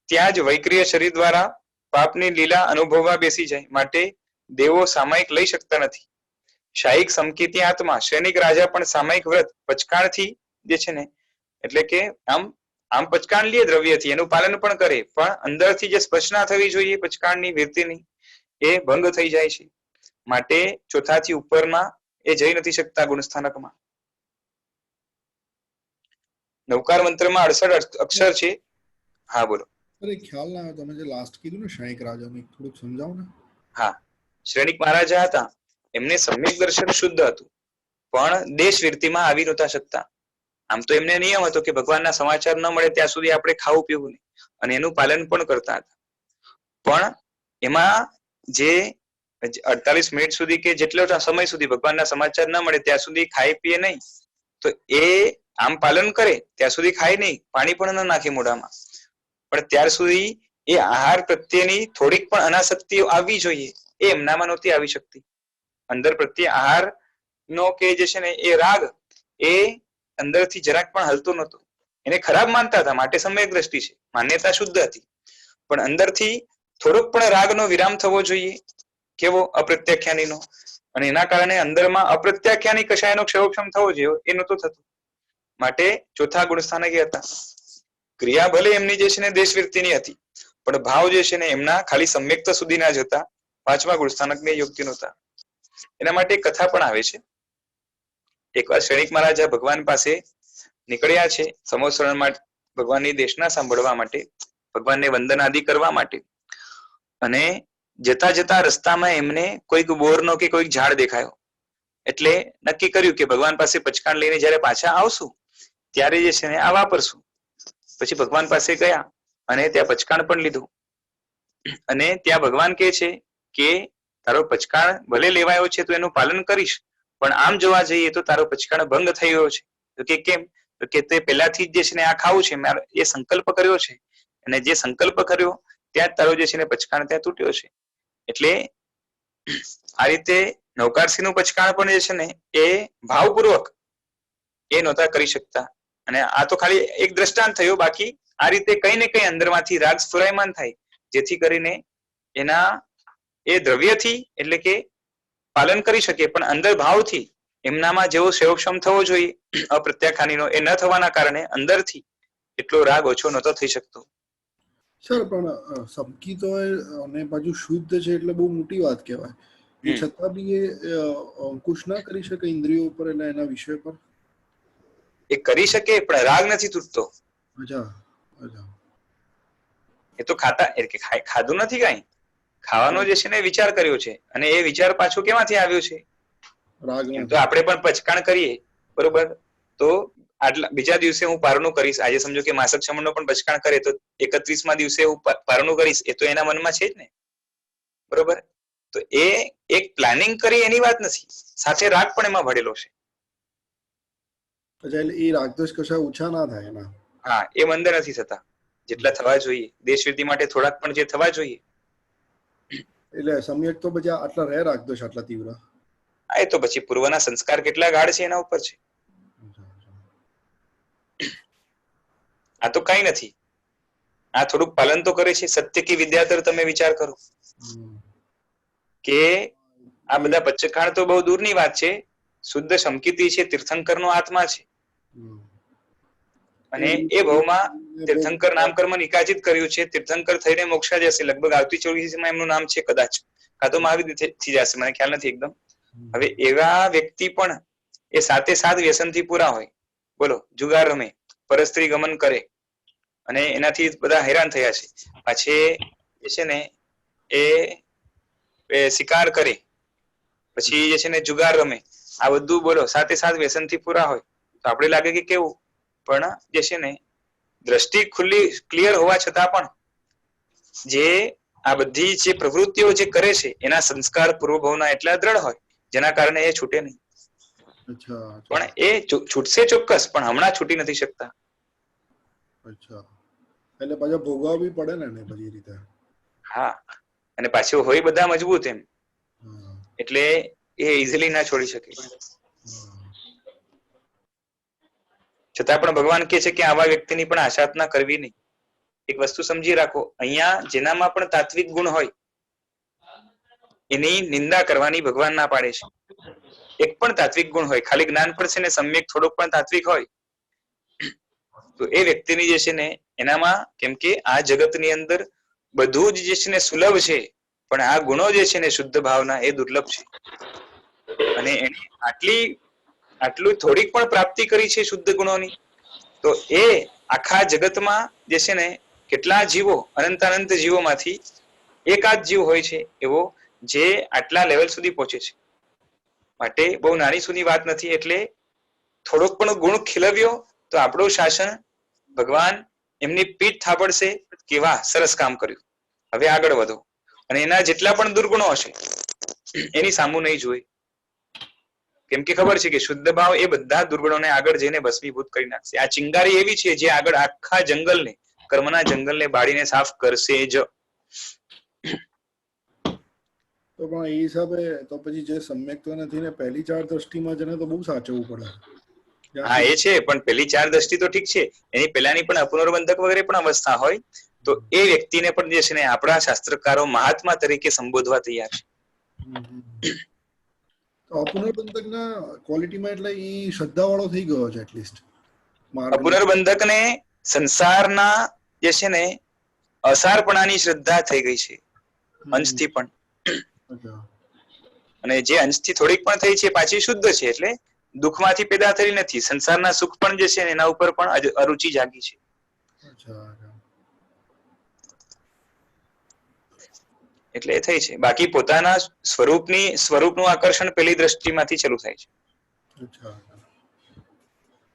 ત્યાં જ વૈક્રિય શરીર દ્વારા પાપની લીલા અનુભવવા બેસી જાય, માટે દેવો સામાયિક લઈ શકતા નથી. શાહિક સમકીતી આત્મા, સૈનિક રાજા પણ સામાયિક વ્રત પચકાણથી જે છે ને એટલે કે આમ પચકાણ લે દ્રવ્યથી, એનું પાલન પણ કરે, પણ અંદરથી જે સ્પર્શના થવી જોઈએ પચકાણની વીરતીની એ ભંગ થઈ જાય છે, માટે ચોથાથી ઉપરમાં એ જઈ નથી શકતા ગુણસ્થાનકમાં. નવકાર મંત્રમાં 68 અક્ષર છે. હા બોલો. અરે ખ્યાલ ના આવ્યો, તમે જે લાસ્ટ કીધું ને શાહિક રાજાનું થોડુંક સમજાવો ને. હા, શ્રેણિક મહારાજા હતા, એમને સમ્યક દર્શન શુદ્ધ હતું, પણ દેશ વીરતીમાં આવી નહોતા શકતા. આમ તો એમને નિયમ હતો કે ભગવાનના સમાચાર ન મળે ત્યાં સુધી આપણે ખાવું પીવું નહીં, અને એનું પાલન પણ કરતા હતા. પણ એમાં જે 48 મિનિટ સુધી કે જેટલો સમય સુધી ભગવાનના સમાચાર ન મળે ત્યાં સુધી ખાય પીએ નહીં, તો એ આમ પાલન કરે ત્યાં સુધી ખાય નહીં, પાણી પણ ન નાખે મોઢામાં, પણ ત્યાર સુધી એ આહાર પ્રત્યેની થોડીક પણ અનાસક્તિ આવવી જોઈએ, એ એમનામાં નહોતી આવી શકતી. અંદર પ્રત્યે આહાર નો કે જે છે ને એ રાગ એ અંદરથી જરાક પણ હલતો નહોતો. એને ખરાબ માનતા હતા માટે સમ્યક દ્રષ્ટિ છે, માન્યતા શુદ્ધ હતી, પણ અંદરથી થોડોક પણ રાગનો વિરામ થવો જોઈએ. કેવો? અપ્રત્યાખ્યાનીનો. અને એના કારણે અંદરમાં અપ્રત્યાખ્યાની કશાયનો ક્ષયોક્ષમ થવો જોઈએ, એ નહોતો થતો. માટે ચોથા ગુણસ્થાનકે હતા. ક્રિયા ભલે એમની જે છે ને દેશવીરતીની હતી, પણ ભાવ જે છે ને એમના ખાલી સમ્યક્તા સુધીના જ હતા, પાંચમા ગુણસ્થાનકને યોગ્ય નહોતા. એના માટે કથા પણ આવે છે. એકવાર શ્રેણિક મહારાજા ભગવાન પાસે નીકળ્યા છે સમોસરણ માટે, ભગવાનની દેશના સાંભળવા માટે, ભગવાનને વંદન આદિ કરવા માટે, અને જતા જતા રસ્તામાં એમને કોઈક બોરનો કે કોઈક ઝાડ દેખાયો, એટલે નક્કી કર્યું કે ભગવાન પાસે પચકાણ લઈને જયારે પાછા આવશું ત્યારે જે છે ને આ વાપરશું. પછી ભગવાન પાસે ગયા અને ત્યાં પચકાણ પણ લીધું, અને ત્યાં ભગવાન કહે છે કે તારો પચકાણ ભલે લેવાયો છે તો એનું પાલન કરીશ, પણ આમ જોવા જઈએ તો તારો પચકાણ ભંગ થઈ ગયો છે. તો કે કેમ? તો કે તે પહેલાથી જ જે છે ને આ ખાવું છે, મારો એ સંકલ્પ કર્યો છે, અને જે સંકલ્પ કર્યો ત્યાં તારો જે છે ને પચકાણ ત્યાં તૂટ્યો છે. એટલે આ રીતે નવકારસિંહનું પચકાણ પણ જે છે ને એ ભાવપૂર્વક એ નહોતા કરી શકતા. અને આ તો ખાલી એક દ્રષ્ટાંત થયું, બાકી આ રીતે કઈ ને કઈ અંદરમાંથી રાગ સ્ફુરાયમાન થાય, જેથી કરીને એના એ દ્રવ્યથી એટલે કે પાલન કરી શકે, પણ અંદર ભાવથી એમનામાં જેવો સેવક્ષમ થવો જોઈએ અપ્રત્યાખ્યાનીનો, એ ન થવાના કારણે અંદરથી એટલો રાગ ઓછો નહોતો થઈ શકતો. સર પણ સમકી તો અને બાજુ શુદ્ધ છે એટલે બહુ મોટી વાત કહેવાય, એ છતાં બી એ અંકુશ ના કરી શકે ઇન્દ્રિયો ઉપર એટલે એના વિષય પર. એ કરી શકે પણ રાગ નથી તૂટતો. અચ્છા અચ્છા. એ તો ખાતા એટલે ખાધું નથી, કાંઈ ખાવાનો જે છે ને વિચાર કર્યો છે, અને એ વિચાર પાછો કેમાંથી આવ્યો છે? એમ તો આપણે પણ પચકાણ કરીએ બરોબર, તો આટલા બીજા દિવસે હું પારણું કરીશ, આજે સમજો કે માસક શમનનો પણ પચકાણ કરે તો 31મા દિવસે હું પારણું કરીશ, એ તો એના મનમાં છે જ ને, બરોબર. તો એ એક પ્લાનિંગ કરી એની વાત નથી, સાથે રાગ પણ એમાં ભળેલો છે. એટલે એ રાગદોષ કશા ઓછા ના થાય એના. હા, એ મંદ નથી થતા જેટલા થવા જોઈએ, દેશવીરતી માટે થોડાક પણ જે થવા જોઈએ. એટલે સમ્યક તો પછી આટલા રહે રાગદોષ આટલા તીવ્ર. હા, એ તો પછી પૂર્વના સંસ્કાર કેટલા ગાઢ છે એના ઉપર છે. આ તો કઈ નથી, આ થોડુંક પાલન તો કરે છે. સત્ય કી વિદ્યાધર તમે વિચાર કરો કે આ બધા પચકાણ તો બહુ દૂરની વાત છે, શુદ્ધ સમકીતી છે, તીર્થંકરનો આત્મા છે, અને એ ભાવમાં તીર્થંકર નામકર્મ નિકાજિત કર્યું છે. તીર્થંકર થઈને મોક્ષા જશે, લગભગ આવતી 24માં એમનું નામ છે, કદાચ કાં તો મહાવીર થઈ જશે, મને ખ્યાલ નથી એકદમ. હવે એવા વ્યક્તિ પણ એ સાથે સાત વ્યસનથી પૂરા હોય, બોલો, જુગાર રમે, પરસ્ત્રી ગમન કરે, અને એનાથી બધા હેરાન થયા છે, પાછી એ છે ને એ શિકાર કરે, પછી જે છે ને જુગાર રમે, આ બધું બોલો સાથે સાત વ્યસનથી પૂરા હોય તો આપણે લાગે કે કેવું, પણ જે છે ને દ્રષ્ટિ ખુલ્લી ક્લિયર હોવા છતાં પણ જે આ બધી જે પ્રવૃત્તિઓ જે કરે છે એના સંસ્કાર પૂર્વભાવના એટલા દ્રઢ હોય જેના કારણે એ છૂટે નહીં. પણ એ છૂટશે ચોક્કસ, પણ હમણાં છૂટી નથી શકતા. અચ્છા. એટલે પાછા ભોગવવા બી પડે ને એને પછી રીતે. હા, અને પાછું હોય બધા મજબૂત એમ, હા, એટલે એ ઇઝીલી ના છોડી શકે. હા. છતાં પણ ભગવાન કહે છે કે આવા વ્યક્તિની પણ આશાત ના કરવી નહીં. એક વસ્તુ સમજી રાખો, અહીંયા જેનામાં પણ તાત્વિક ગુણ હોય એની નિંદા કરવાની ભગવાન ના પાડે છે. એક પણ તાત્વિક ગુણ હોય, ખાલી જ્ઞાન પણ છે ને સમ્યક થોડોક પણ તાત્વિક હોય તો એ વ્યક્તિની જે છે ને એનામાં, કેમ કે આ જગતની અંદર બધું જ જે છે ને સુલભ છે, પણ આ ગુણો જે છે ને શુદ્ધ ભાવના એ દુર્લભ છે. અને એને આટલું થોડીક પણ પ્રાપ્તિ કરી છે શુદ્ધ ગુણોની, તો એ આખા જગતમાં જે છે ને કેટલા જીવો, અનંત જીવોમાંથી એકાદ જીવ હોય છે એવો જે આટલા લેવલ સુધી પહોંચે છે. માટે બહુ નાની સુધી વાત નથી. એટલે થોડોક પણ ગુણ ખીલવ્યો તો આપણું શાસન ભગવાન એમની પીઠ થાપડશે કે વાહ સરસ કામ કર્યું, હવે આગળ વધો. અને એના જેટલા પણ દુર્ગુણો હશે એની સામું નહીં જોઈ, કેમ કે ખબર છે કે શુદ્ધ ભાવ એ બધા દુર્ગુણોને આગળ જઈને ભસ્મીભૂત કરી નાખશે. આ ચિંગારી એવી છે જે આગળ આખા જંગલને, કર્મના જંગલને બાળીને સાફ કરશે જ. તો પણ એ હિસાબે તો પછી જે સમ્યક તો નથી ને પહેલી 4 દ્રષ્ટિમાં જને તો બહુ સાચવવું પડે. હા એ છે, પણ પેલી 4 દ્રષ્ટિ તો ઠીક છે, એની પહેલાની પણ અપુનર્બંધક વગેરે પણ અવસ્થા હોય તો એ વ્યક્તિને પણ જે છે ને આપણા શાસ્ત્રકારો મહાત્મા તરીકે સંબોધવા તૈયાર છે. તો અપુનર્બંધકના ક્વોલિટીમાં એટલે એ શ્રદ્ધાવાળો થઈ ગયો છે એટલીસ્ટ. અપુનર્બંધકને સંસારના જે છે ને અસારપણાની શ્રદ્ધા થઈ ગઈ છે, અંશથી પણ. અને જે અંશથી થોડીક પણ થઈ છે પાછી શુદ્ધ છે, એટલે દુઃખમાંથી પેદા થઈ નથી. સંસારના સુખ પણ જે છે એના ઉપર પણ અરુચિ જાગી છે. એટલે એ થઈ છે. બાકી પોતાના સ્વરૂપનું આકર્ષણ પેલી દ્રષ્ટિમાંથી શરૂ થાય છે.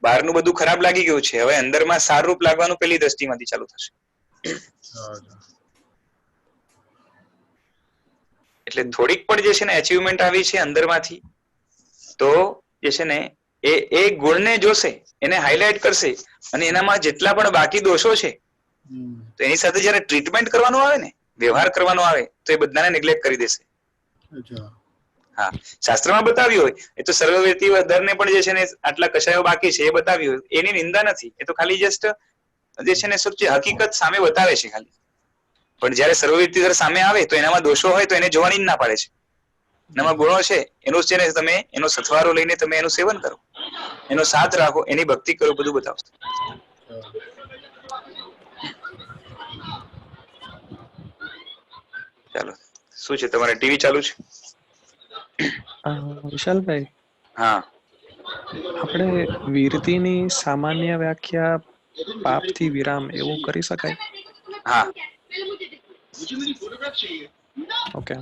બહારનું બધું ખરાબ લાગી ગયું છે, હવે અંદરમાં સારું રૂપ લાગવાનું પેલી દ્રષ્ટિમાંથી ચાલુ થશે. એટલે થોડીક પણ જે છે ને અચીવમેન્ટ આવી છે અંદરમાંથી, તો જે છે ને એ ગુણને જોશે, એને હાઇલાઇટ કરશે, અને એનામાં જેટલા પણ બાકી દોષો છે તો એની સાથે જયારે ટ્રીટમેન્ટ કરવાનું આવે ને, વ્યવહાર કરવાનો આવે, તો એ બધાને નેગ્લેક્ટ કરી દેશે. હા, શાસ્ત્રમાં બતાવ્યું હોય એ તો સર્વવ્યતિ ધરને પણ જે છે ને આટલા કષાયો બાકી છે એ બતાવ્યું હોય, એની નિંદા નથી, એ તો ખાલી જસ્ટ જે છે ને હકીકત સામે બતાવે છે ખાલી. પણ જયારે સર્વવ્યતિ ધર સામે આવે તો એનામાં દોષો હોય તો એને જોવાની ના પાડે છે. એનામાં ગુણો છે, એનું છે ને તમે એનો સથવારો લઈને તમે એનું સેવન કરો, એનો સાથ રાખો, એની ભક્તિ કરો, બધું બતાવશે. ચાલો, શું છે તમારે ટીવી ચાલુ છે? વિશાલભાઈ, હા, આપણે વીરતીની સામાન્ય વ્યાખ્યા પાપથી વિરામ એવું કરી શકાય? હા. ઓકે.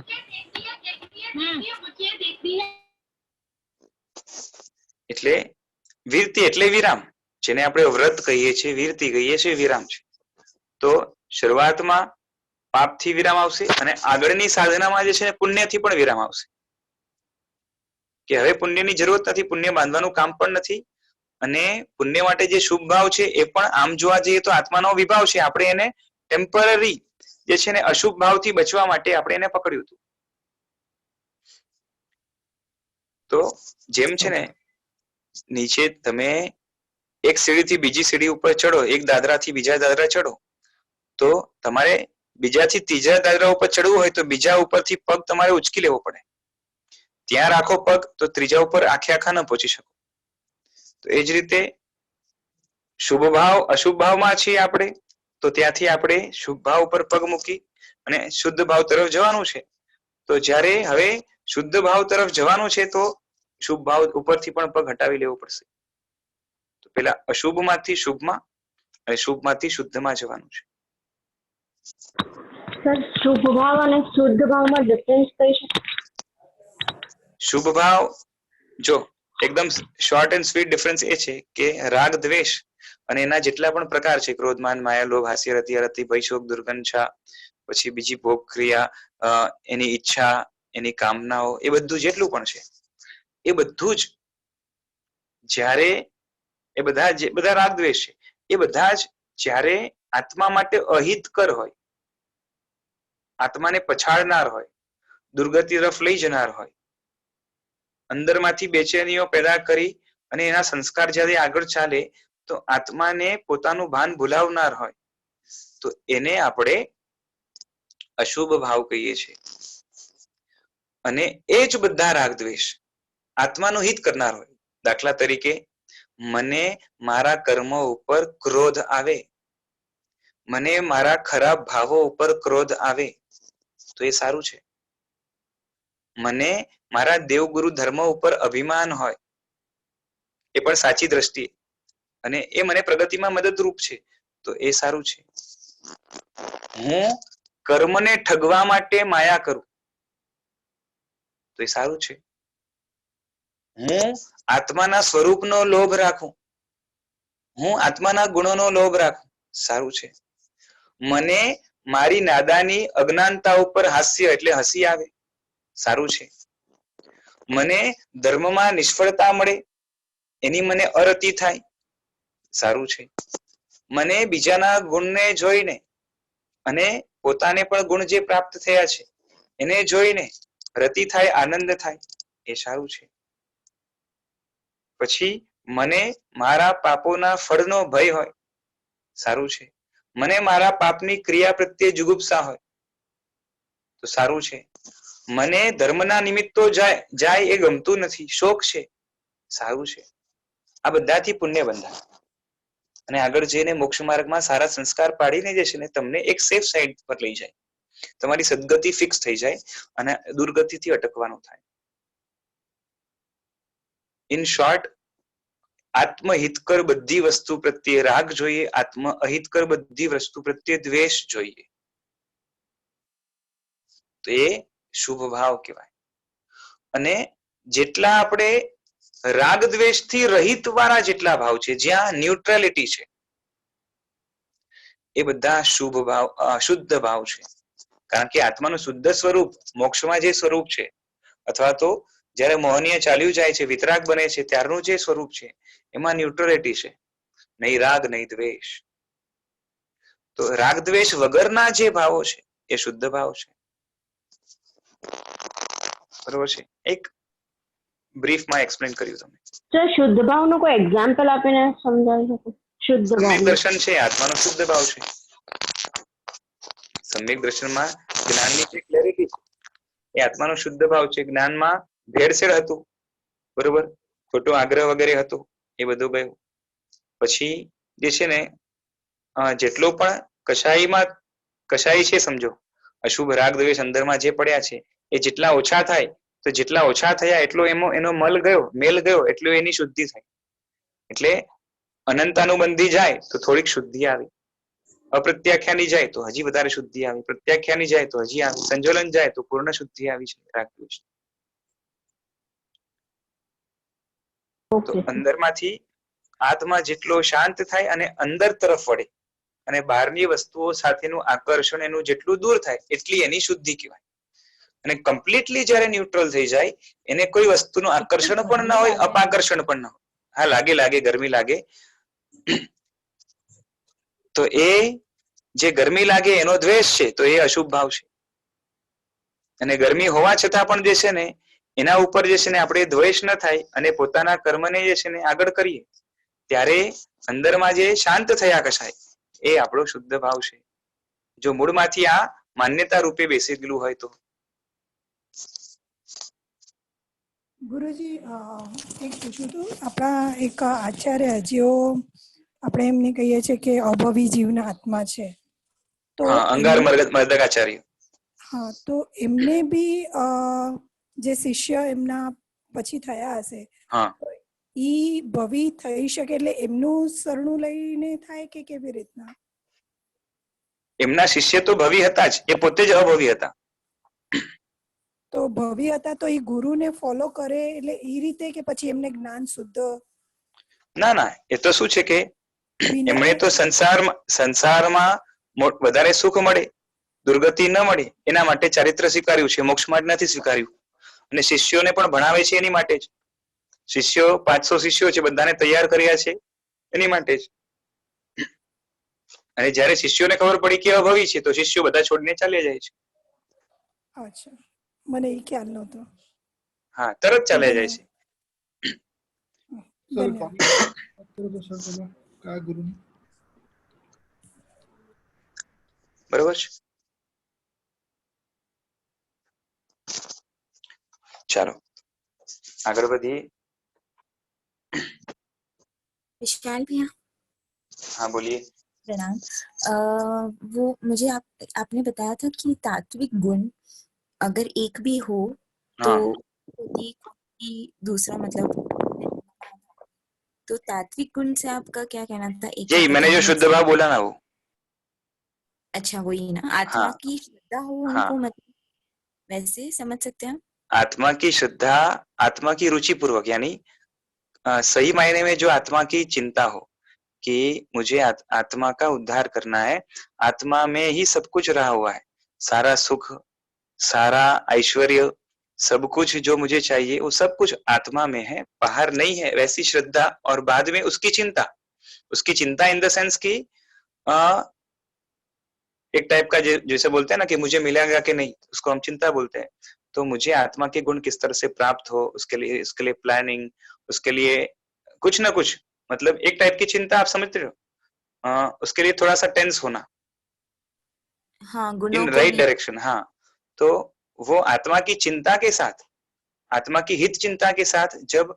એટલે વીરતી એટલે વિરામ, જેને આપણે વ્રત કહીએ છીએ, વીરતી કહીએ છીએ, વિરામ છે. તો શરૂઆતમાં પાપથી વિરામ આવશે, અને આગળની સાધનામાં જે છે પુણ્યથી પણ વિરામ આવશે. કે હવે પુણ્યની જરૂરત નથી, પુણ્ય બાંધવાનું કામ પણ નથી, અને પુણ્ય માટે જે શુભ ભાવ છે એ પણ આમ જોવા જઈએ તો આત્માનો વિભાવ છે. આપણે એને ટેમ્પરરી જે છે ને અશુભ ભાવથી બચવા માટે આપણે એને પકડ્યું હતું. તો જેમ છે ને નીચે તમે એક સીડીથી બીજી સીડી ઉપર ચડો, એક દાદરાથી બીજા દાદરા ચડો, તો તમારે બીજાથી ત્રીજા દાદરા ઉપર ચડવું હોય તો બીજા ઉપરથી પગ તમારે ઉચકી લેવો પડે. ત્યાં રાખો પગ તો ત્રીજા ઉપર આખા ન પહોંચી શકો. તો એ જ રીતે શુભ ભાવ અશુભ ભાવમાં છીએ આપણે, તો ત્યાંથી આપણે શુભ ભાવ ઉપર પગ મૂકી અને શુદ્ધ ભાવ તરફ જવાનું છે. તો જ્યારે હવે શુદ્ધ ભાવ તરફ જવાનું છે તો શુભ ભાવ ઉપરથી પણ પગ હટાવી લેવો પડશે. તો પેલા અશુભમાંથી શુભમાં અને શુભમાંથી શુદ્ધમાં જવાનું છે. સર, શુભ ભાવ અને શુદ્ધ ભાવમાં ડિફરન્સ કઈ છે? શુભ ભાવ જો એકદમ શોર્ટ એન્ડ સ્વીટ ડિફરન્સ એ છે કે રાગ દ્વેષ અને એના જેટલા પણ પ્રકાર છે, ક્રોધમાન માયા લોભ હાસ્ય રતિ અરતિ ભય શોક દુર્ગંછા, પછી બીજી ભોગ ક્રિયા, એની ઈચ્છા, એની કામનાઓ, એ બધું જેટલું પણ છે એ બધું જ જ્યારે એ બધા રાગ દ્વેષ છે, એ બધા જ જ્યારે આત્મા માટે અહિતકર હોય, આત્માને પછાડનાર હોય, દુર્ગતિ તરફ લઈ જનાર હોય, અંદરમાંથી બેચેનીઓ પેદા કરી અને એના સંસ્કાર જ્યારે આગળ ચાલે તો આત્માને પોતાનું ભાન ભૂલાવનાર હોય, તો એને આપણે અશુભ ભાવ કહીએ છીએ. અને એ જ બધા રાગ દ્વેષ આત્માનું હિત કરનાર હોય. દાખલા તરીકે મને મારા કર્મો ઉપર ક્રોધ આવે, મને મારા ખરાબ ભાવો ઉપર ક્રોધ આવે તો એ સારું છે. મને મારા દેવગુરુ ધર્મ ઉપર અભિમાન હોય, એ પણ સાચી દ્રષ્ટિએ, અને એ મને પ્રગતિમાં મદદરૂપ છે તો એ સારું છે. હું કર્મને ઠગવા માટે માયા કરું તો એ સારું છે. હું આત્માના સ્વરૂપનો લોભ રાખું, હું આત્માના ગુણોનો લોભ રાખું, સારું છે. મને મારી નાદાની અજ્ઞાનતા ઉપર હાસ્ય એટલે હસી આવે, સારું છે. મને ધર્મમાં નિષ્ફળતા મળે એની મને અરતિ થાય, સારું છે. મને બીજાના ગુણને જોઈને અને પોતાને પણ ગુણ જે પ્રાપ્ત થયા છે એને જોઈને રતિ થાય, આનંદ થાય, એ સારું છે. પછી મને મારા પાપોના ફળનો ભય હોય, સારું છે. મને મારા પાપની ક્રિયા પ્રત્યે જુગુપ્સા હોય તો સારું છે. મને ધર્મના નિમિત્તો જાય એ ગમતું નથી, શોક છે, સારું છે. આ બધાથી પુણ્ય બંધાય અને આગળ જઈને મોક્ષ માર્ગમાં સારા સંસ્કાર પાડીને જે છે ને તમને એક સેફ સાઈડ પર લઈ જાય, તમારી સદગતિ ફિક્સ થઈ જાય અને દુર્ગતિથી અટકવાનું થાય. ઇન શોર્ટ, આત્મહિતકર બધી વસ્તુ પ્રત્યે રાગ જોઈએ, આત્મ અહિતકર બધી વસ્તુ પ્રત્યે દ્વેષ જોઈએ, તો એ શુભ ભાવ કહેવાય. અને જેટલા આપણે રાગ દ્વેષથી રહિત વાળા જેટલા ભાવ છે, જ્યાં ન્યુટ્રાલિટી છે, એ બધા શુભ ભાવ, શુદ્ધ ભાવ છે. કારણ કે આત્માનું શુદ્ધ સ્વરૂપ મોક્ષમાં જે સ્વરૂપ છે, અથવા તો જયારે મોહનીય ચાલ્યું જાય છે, વિતરાગ બને છે ત્યારનું જે સ્વરૂપ છે એમાં ન્યુટ્રાલિટી છે, નહીં રાગ નહીં દ્વેષ. તો રાગ દ્વેષ વગરના જે ભાવો છે એ શુદ્ધ ભાવ છે. બરોબર છે? એક બ્રીફમાં એક્સપ્લેન કર્યું તમને. સર શુદ્ધ ભાવનું કોઈ એક્ઝામ્પલ આપીને સમજાવી શકો? શુદ્ધ સમ્યક ભાવ દર્શન છે આત્માનો શુદ્ધ ભાવ છે. સમ્યક દર્શનમાં જ્ઞાનની જે ક્લેરિટી છે એ આત્માનો શુદ્ધ ભાવ છે. જ્ઞાનમાં ભેળસેળ હતું, બરોબર, ખોટો આગ્રહ વગેરે હતો, એ બધું ગયું. પછી જે છે ને જેટલો પણ કશાઈ છે, સમજો અશુભ રાગ દ્વેષ અંદરમાં જે પડ્યા છે એ જેટલા ઓછા થાય, તો જેટલા ઓછા થયા એટલો એનો મેલ ગયો એટલો એની શુદ્ધિ થાય. એટલે અનંતાનુબંધી જાય તો થોડીક શુદ્ધિ આવી, અપ્રત્યાખ્યાની જાય તો હજી વધારે શુદ્ધિ આવી, પ્રત્યાખ્યાની જાય તો હજી આવી, સંજોલન જાય તો પૂર્ણ શુદ્ધિ આવી છે રાગ દ્વેષ. તો અંદરમાંથી આત્મા જેટલો શાંત થાય અને અંદર તરફ વળે અને બહારની વસ્તુઓ સાથેનું આકર્ષણ એનું જેટલું દૂર થાય એટલી એની શુદ્ધિ કહેવાય. અને કમ્પ્લીટલી જયારે ન્યુટ્રલ થઈ જાય, એને કોઈ વસ્તુનું આકર્ષણ પણ ના હોય, અપાકર્ષણ પણ ના હોય. હા, લાગે ગરમી લાગે, તો એ જે ગરમી લાગે એનો દ્વેષ છે તો એ અશુભ ભાવ છે. અને ગરમી હોવા છતાં પણ જે છે ને એના ઉપર જે છે ને આપણે દ્વેષ ન થાય અને પોતાના કર્મને જે છે ને આગળ કરીએ, ત્યારે અંદરમાં જે શાંત થયા કશાય એ આપણો શુદ્ધ ભાવ છે. જો મૂળમાંથી આ માન્યતા રૂપે બેસી ગયેલું હોય તો. ગુરુજી, એક પૂછ્યું હતું, આપણા એક આચાર્ય જેઓ આપણે એમને કહીએ છીએ કે અભવી જીવના આત્મા છે, તો અંગાર મર્દકાચાર્ય. હા, તો એમને બી જે શિષ્ય એમના પછી થયા હશે, ઈ ભવી થઈ શકે, એટલે એમનું શરણું લઈને થાય કે કેવી રીતના? એમના શિષ્ય તો ભવી હતા જ, એ પોતે જ અભવી હતા. તો ભવી હતા તો એ ગુરુને ફોલો કરે એટલે એ રીતે, કે પછી એમને જ્ઞાન શુદ્ધ? ના, એ તો શું છે કે એમણે તો સંસારમાં વધારે સુખ મળે, દુર્ગતિ ન મળે એના માટે ચારિત્ર સ્વીકાર્યું છે, મોક્ષ માટે નથી સ્વીકાર્યું. અને શિષ્યોને પણ ભણાવે છે એની માટે જ. શિષ્યો 500 શિષ્યો છે, બધાને તૈયાર કર્યા છે એની માટે જ. અને જ્યારે શિષ્યોને ખબર પડી કે અભવી છે તો શિષ્યો બધા છોડીને ચાલ્યા જાય છે. અચ્છા, મને એ ખ્યાલ નહોતો. હા, તરત ચાલ્યા જાય છે. સર ધન્યવાદ. વાત કરો તો સર તમે કયા ગુરુની? બરોબર છે. ચાલો આગળ વધીએ. विशाल भैया, हाँ बोलिए. प्रणाम. वो मुझे आपने बताया था कि तात्विक गुण अगर एक भी हो तो हाँ एक ही दूसरा मतलब, तो तात्विक गुण से आपका क्या कहना था? एक यही मैंने जो शुद्ध भाव बोला ना वो. अच्छा, वही ना, आत्मा हाँ, की श्रद्धा हो हाँ. उनको, मतलब वैसे समझ सकते हैं. आत्मा की श्रद्धा, आत्मा की रुचि पूर्वक, यानी सही मायने में जो आत्मा की चिंता हो कि मुझे आत्मा का उद्धार करना है, आत्मा में ही सब कुछ रहा हुआ है, सारा सुख, सारा ऐश्वर्य, सब कुछ जो मुझे चाहिए वो सब कुछ आत्मा में है, बाहर नहीं है, वैसी श्रद्धा. और बाद में उसकी चिंता इन द सेंस की एक टाइप का जैसे बोलते हैं ना कि मुझे मिलेगा कि नहीं, उसको हम चिंता बोलते हैं. तो मुझे आत्मा के गुण किस तरह से प्राप्त हो, उसके लिए प्लानिंग, उसके लिए कुछ ना कुछ, मतलब एक टाइप की चिंता, आप समझते हो. उसके लिए थोड़ा सा टेंस होना हाँ, गुणों इन को राइट डायरेक्शन. हाँ, तो वो आत्मा की चिंता के साथ, आत्मा की हित चिंता के साथ, जब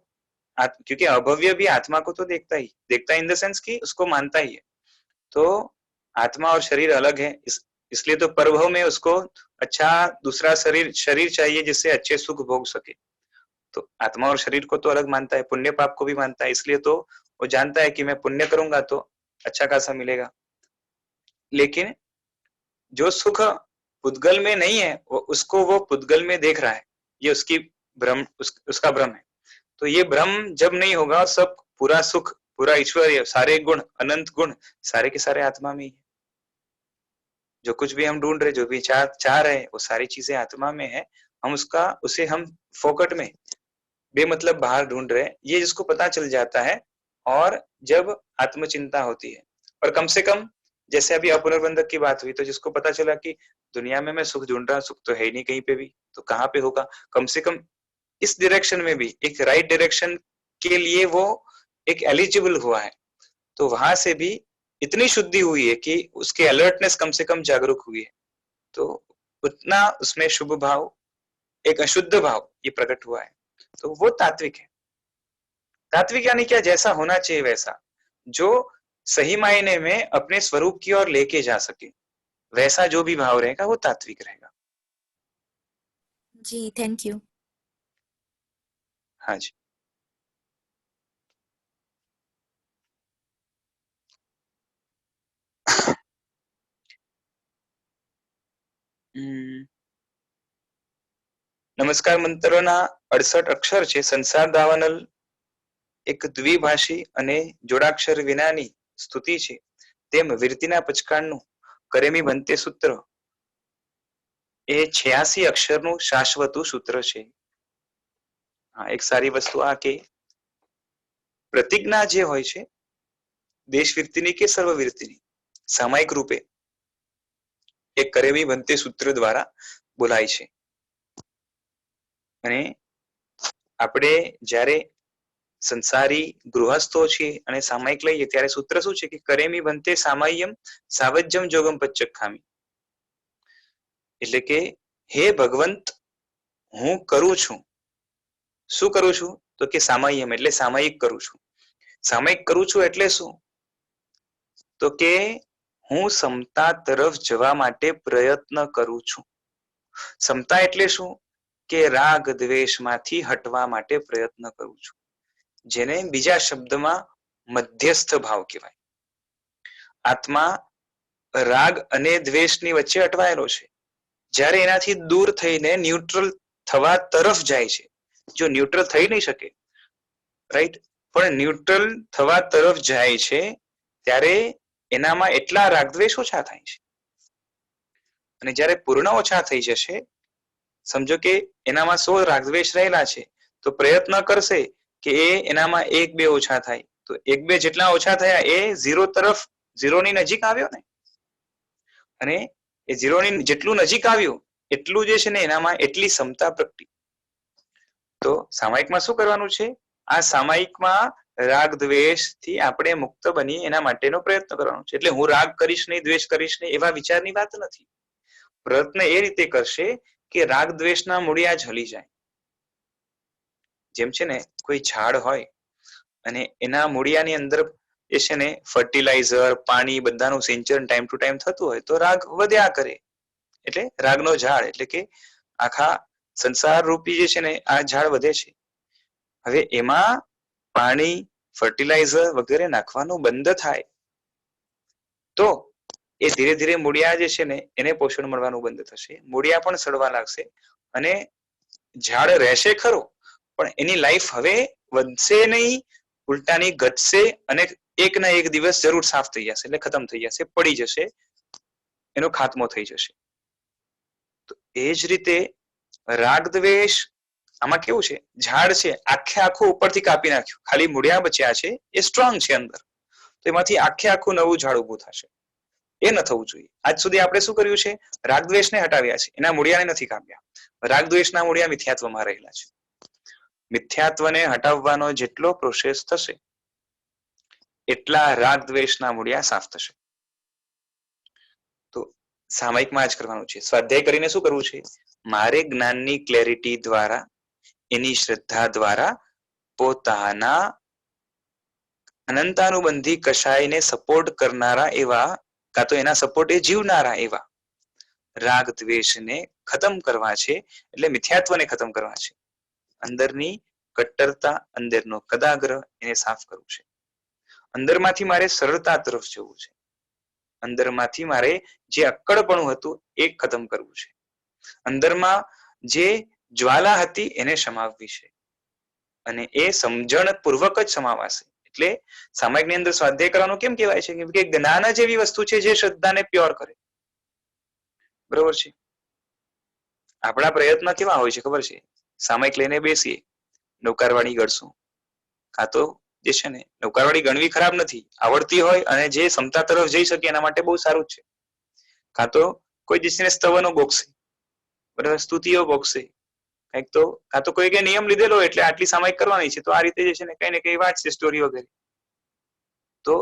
क्योंकि अभव्य भी आत्मा को तो देखता इन द सेंस की उसको मानता ही है. तो आत्मा और शरीर अलग है, इसलिए तो परभव में उसको अच्छा दूसरा शरीर चाहिए जिससे अच्छे सुख भोग सके. तो आत्मा और शरीर को तो अलग मानता है, पुण्य पाप को भी मानता है, इसलिए तो वो जानता है कि मैं पुण्य करूंगा तो अच्छा खासा मिलेगा. लेकिन जो सुख पुद्गल में नहीं है उसको वो पुद्गल में देख रहा है, ये उसकी भ्रम, उसका भ्रम है. तो ये भ्रम जब नहीं होगा, सब पूरा सुख, पूरा ऐश्वर्य, सारे गुण, अनंत गुण सारे के सारे आत्मा में ही है. जो कुछ भी हम ढूंढ रहे, जो भी चाह रहे, वो सारी चीजें आत्मा में है. हम उसे हम फोकट में बेमतलब बाहर ढूंढ रहे, ये जिसको पता चल जाता है. और जब आत्मचिंता होती है, और कम से कम जैसे अभी अपुनर्बंधक की बात हुई, तो जिसको पता चला कि दुनिया में मैं सुख ढूंढ रहा, सुख तो है ही नहीं कहीं पे भी, तो कहाँ पे होगा, कम से कम इस डायरेक्शन में भी एक राइट डायरेक्शन के लिए वो एक एलिजिबल हुआ है. तो वहां से भी इतनी शुद्धि हुई है कि उसकी अलर्टनेस कम से कम जागरूक हुई है. तो उतना उसमें शुभ भाव, एक अशुद्ध भाव ये प्रकट हुआ है. तो वो तात्विक है. तात्विक यानी क्या? जैसा होना चाहिए वैसा, जो सही मायने में अपने स्वरूप की ओर लेके जा सके, वैसा जो भी भाव रहेगा वो तात्विक रहेगा. जी, थैंक यू. हाँ जी. નમસ્કાર મંત્રોના 68 અક્ષર છે. સંસાર દાવાનલ એક દ્વિભાષી અને જોડાક્ષર વિનાની સ્તુતિ છે. તેમ વિરતિના પચકાણનું કરેમી બંતે સૂત્ર એ 86 અક્ષરનું શાશ્વતું સૂત્ર છે. હા, એક સારી વસ્તુ આ કે પ્રતિજ્ઞા જે હોય છે, દેશ વિરતિની કે સર્વ વિરતિની, સામાયિક રૂપે એક કરેમી બંતે સૂત્ર દ્વારા બોલાય છે. અને આપણે જ્યારે સંસારી ગૃહસ્થો છીએ અને સામાયિક લઈએ ત્યારે સૂત્ર શું છે કે કરેમી બંતે સામાય્યમ સાવજ્યમ જોગમ પચ્ચખામી. એટલે કે હે ભગવંત, હું કરું છું. શું કરું છું? તો કે સામાય્યમ એટલે સામાયિક કરું છું. સામાયિક કરું છું એટલે શું? તો કે હું સમતા તરફ જવા માટે પ્રયત્ન કરું છું. સમતા એટલે શું? કે રાગ દ્વેષમાંથી હટવા માટે પ્રયત્ન કરું છું, જેને બીજા શબ્દમાં મધ્યસ્થ ભાવ કહેવાય. આત્મા રાગ અને દ્વેષની વચ્ચે અટવાયેલો છે. જ્યારે એનાથી દૂર થઈને ન્યુટ્રલ થવા તરફ જાય છે. જો ન્યુટ્રલ થઈ નહીં શકે, રાઈટ, પણ ન્યુટ્રલ થવા તરફ જાય છે ત્યારે એનામાં એટલા રાગદ્વેષ ઓછા થાય છે. અને જ્યારે પૂર્ણ ઓછા થઈ જશે, સમજો કે એનામાં 100 રાગદ્વેષ રહેલા છે, તો પ્રયત્ન કરશે કે એનામાં 1-2 ઓછા થાય. તો 1-2 જેટલા ઓછા થયા એ 0 તરફ, 0 ની નજીક આવ્યો ને. અને એ 0 ની જેટલું નજીક આવ્યું એટલું જે છે ને એનામાં એટલી ક્ષમતા પ્રગટી. તો સામાયિકમાં શું કરવાનું છે? આ સામાયિકમાં રાગ દ્વેષ થી આપણે મુક્ત બની એના માટેનો પ્રયત્ન કરવાનો છે. એટલે હું રાગ કરીશ નહીં, દ્વેષ કરીશ નહીં એવા વિચારની વાત નથી. પ્રયત્ન એ રીતે કરશે કે રાગ દ્વેષના મૂળિયા જ હલી જાય. જેમ છે ને કોઈ ઝાડ હોય અને એના મૂળિયાની અંદર એ છે ને ફર્ટિલાઇઝર, પાણી બધાનું સિંચન ટાઈમ ટુ ટાઈમ થતું હોય તો રાગ વધ્યા કરે. એટલે રાગનો ઝાડ એટલે કે આખા સંસાર રૂપી જે છે ને આ ઝાડ વધે છે. હવે એમાં પાણી, ફર્ટિલાઇઝર વગેરે નાખવાનું બંધ થાય તો એ ધીરે ધીરે મૂળિયા જે છે ને એને પોષણ મળવાનું બંધ થશે, મૂળિયા પણ સડવા લાગશે અને ઝાડ રહેશે ખરો પણ એની લાઈફ હવે વધશે નહીં, ઉલટાની ઘટશે અને એક ના એક દિવસ જરૂર સાફ થઈ જશે, એટલે ખતમ થઈ જશે, પડી જશે, એનો ખાત્મો થઈ જશે. તો એ જ રીતે રાગ દ્વેષ આમાં કેવું છે, ઝાડ છે આખે આખું ઉપરથી કાપી નાખ્યું, ખાલી મૂળિયા બચ્યા છે, એ સ્ટ્રોંગ છે અંદર, તો એમાંથી આખે આખું નવું ઝાડ ઉભું થશે. એ ન થવું જોઈએ. આજ સુધી આપણે શું કર્યું છે? રાગ દ્વેષને હટાવ્યા છે, એના મૂળિયાને નથી કાપ્યા. રાગ દ્વેષના મૂળિયા મિથ્યાત્વમાં રહેલા છે. મિથ્યાત્વને હટાવવાનો જેટલો પ્રોસેસ થશે એટલા રાગ દ્વેષના મૂળિયા સાફ થશે. તો સામાયિકમાં જ કરવાનું છે. સ્વાધ્યાય કરીને શું કરવું છે? મારે જ્ઞાનની ક્લેરિટી દ્વારા, એની શ્રદ્ધા દ્વારા પોતાના અનંતાનુબંધી કષાયને સપોર્ટ કરનારા એવા, કાં તો એના સપોર્ટે જીવનારા એવા રાગ દ્વેષને ખતમ કરવા છે. એટલે મિથ્યાત્વને ખતમ કરવા છે. અંદરની કટ્ટરતા, અંદરનો કદાગ્રહ એને સાફ કરવું છે. અંદરમાંથી મારે સરળતા તરફ જવું છે. અંદરમાંથી મારે જે અક્કડપણું હતું એ ખતમ કરવું છે. અંદરમાં જે જ્વાલા હતી એને સમાવવી છે અને એ સમજણ પૂર્વક જ સમાવાશે. એટલે સામાયિકની અંદર સ્વાધ્યાય કરવાનું કેમ કહેવાય છે? કેમ કે જ્ઞાન જ એવી વસ્તુ છે જે શ્રદ્ધાને પ્યોર કરે. બરોબર છે? આપણા પ્રયત્ન કેવા હોય છે ખબર છે? સામાયિક લઈને બેસીએ, નૌકારવાળી ગણશું, કાં તો જે છે ને નૌકારવાળી ગણવી ખરાબ નથી, આવડતી હોય અને જે ક્ષમતા તરફ જઈ શકે એના માટે બહુ સારું જ છે. કાં તો કોઈ દિશને સ્તવનો બોકશે, બરાબર, સ્તુતિઓ બોકશે કંઈક, તો કાં તો કોઈ નિયમ લીધેલો એટલે આટલી સામાયિક કરવાની છે તો આ રીતે જે છે ને કઈ ને કઈ વાંચશે સ્ટોરી વગેરે. તો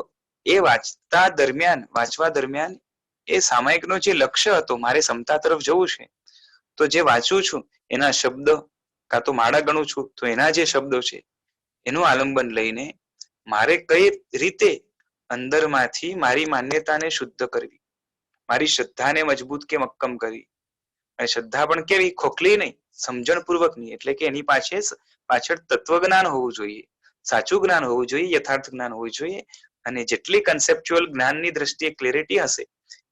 એ વાંચતા દરમિયાન, વાંચવા દરમિયાન એ સામાયિકનો જે લક્ષ્ય હતો, મારે ક્ષમતા તરફ જવું છે, તો જે વાંચું છું એના શબ્દ, કાં તો માળા ગણું છું તો એના જે શબ્દો છે એનું આલંબન લઈને મારે કઈ રીતે અંદરમાંથી મારી માન્યતાને શુદ્ધ કરવી, મારી શ્રદ્ધાને મજબૂત કે મક્કમ કરવી. અને શ્રદ્ધા પણ કેવી? ખોખલી નહીં, સમજણપૂર્વકની. એટલે કે એની પાછળ તત્વજ્ઞાન હોવું જોઈએ, સાચું જ્ઞાન હોવું જોઈએ, યથાર્થ જ્ઞાન હોવું જોઈએ. અને જેટલી કન્સેપ્ચ્યુઅલ જ્ઞાનની દ્રષ્ટિએ ક્લેરિટી હશે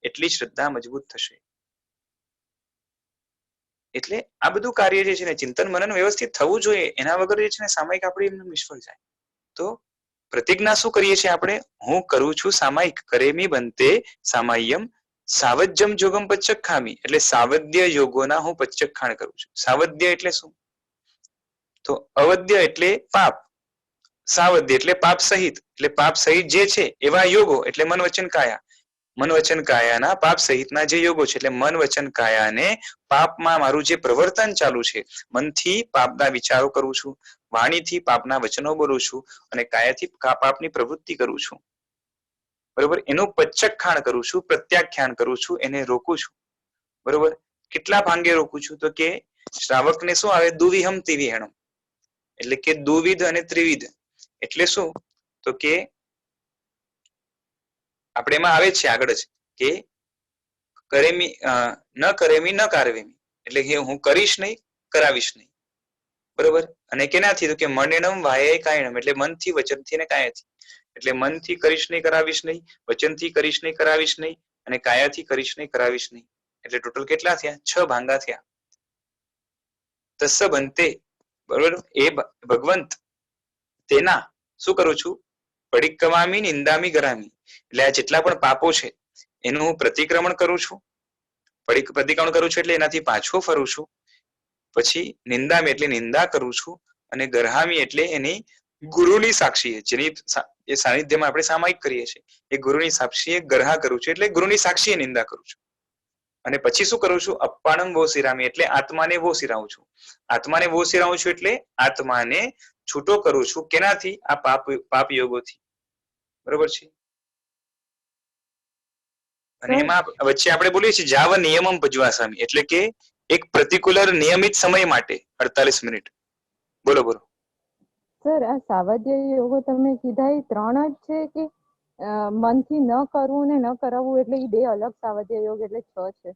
એટલી શ્રદ્ધા મજબૂત થશે. એટલે આ બધું કાર્ય જે છે ને ચિંતન મનન વ્યવસ્થિત થવું જોઈએ. એના વગર જે છે ને સામાયિક આપણી એમને નિષ્ફળ જાય. તો પ્રતિજ્ઞા શું કરીએ છીએ આપણે? હું કરું છું સામાયિક, કરેમી બંતે સામાય્યમ સાવજ્યમ જોગમ પચ્ચખામી. એટલે સાવધ્ય યોગોના હું પચ્ચખાણ કરું છું. સાવધ્ય એટલે શું? તો અવધ્ય એટલે પાપ, સાવધ્ય એટલે પાપ સહિત. એટલે પાપ સહિત જે છે એવા યોગો એટલે મન વચન કાયા. મન વચન કાયાના પાપ સહિતના જે યોગો છે, એટલે મન વચન કાયાને પાપમાં મારું જે પ્રવર્તન ચાલુ છે, મનથી પાપના વિચારો કરું છું, વાણીથી પાપના વચનો બોલું છું અને કાયાથી પાપની પ્રવૃત્તિ કરું છું, બરોબર, એનું પચ્ચખાણ કરું છું, પ્રત્યાખ્યાન કરું છું, એને રોકું છું. બરોબર. કેટલા ભાંગે રોકું છું? તો કે શ્રાવકને શું આવે? દુવિહમ તિવિહેણમ. એટલે કે દુવિધ અને ત્રિવિધ. એટલે શું? તો કે આપણે એમાં આવે છે આગળ જ કે કરેમી ન કરેમી ન કારવેમી. એટલે કે હું કરીશ નહીં, કરાવીશ નહીં. બરોબર. અને કેનાથી? તો કે મનેણમ વાય કાયણમ. એટલે મનથી, વચનથી ને કાયાથી. એટલે મનથી કરીશ નહીં, કરાવીશ નહીં, વચનથી કરીશ નહીં, કરાવીશ નહીં, અને કાયાથી કરીશ નહીં, કરાવીશ નહીં. એટલે ટોટલ કેટલા થયા? 6 ભાંગા થયા. તસ્સ બંતે. બરોબર. એ ભગવંત તેના શું કરું છું? પડિક્કમામી નિંદામી ગરામી. એટલે આ જેટલા પણ પાપો છે એનું હું પ્રતિક્રમણ કરું છું, પ્રતિક્રમણ કરું છું એટલે એનાથી પાછો ફરું છું. પછી નિંદામી એટલે નિંદા કરું છું, અને ગરહામી એટલે એની ગુરુની સાક્ષીએ, જેની એ સાનિધ્યમાં આપણે સામાયિક કરીએ છીએ, એ ગુરુની સાક્ષીએ ગરહા કરું છું, એટલે ગુરુની સાક્ષીએ નિંદા કરું છું. અને પછી શું કરું છું? અપ્પાણમ વોસિરામી એટલે આત્માને વોસિરાવું છું. આત્માને વોસિરાવું છું એટલે આત્માને છૂટો કરું છું. કેનાથી? આ પાપ યોગોથી. બરોબર છે. અને એમાં વચ્ચે આપણે બોલીએ છીએ જાવ નિયમમ પજવાસામી એટલે કે એક પર્ટિક્યુલર નિયમિત સમય માટે 48 મિનિટ. બોલો બોલો. સર આ સાવધ્ય યોગો તમે કીધા એ 3 જ છે કે મનથી ન કરવું ને ન કરાવવું એટલે એ 2 અલગ સાવધ્ય યોગ એટલે 6 છે?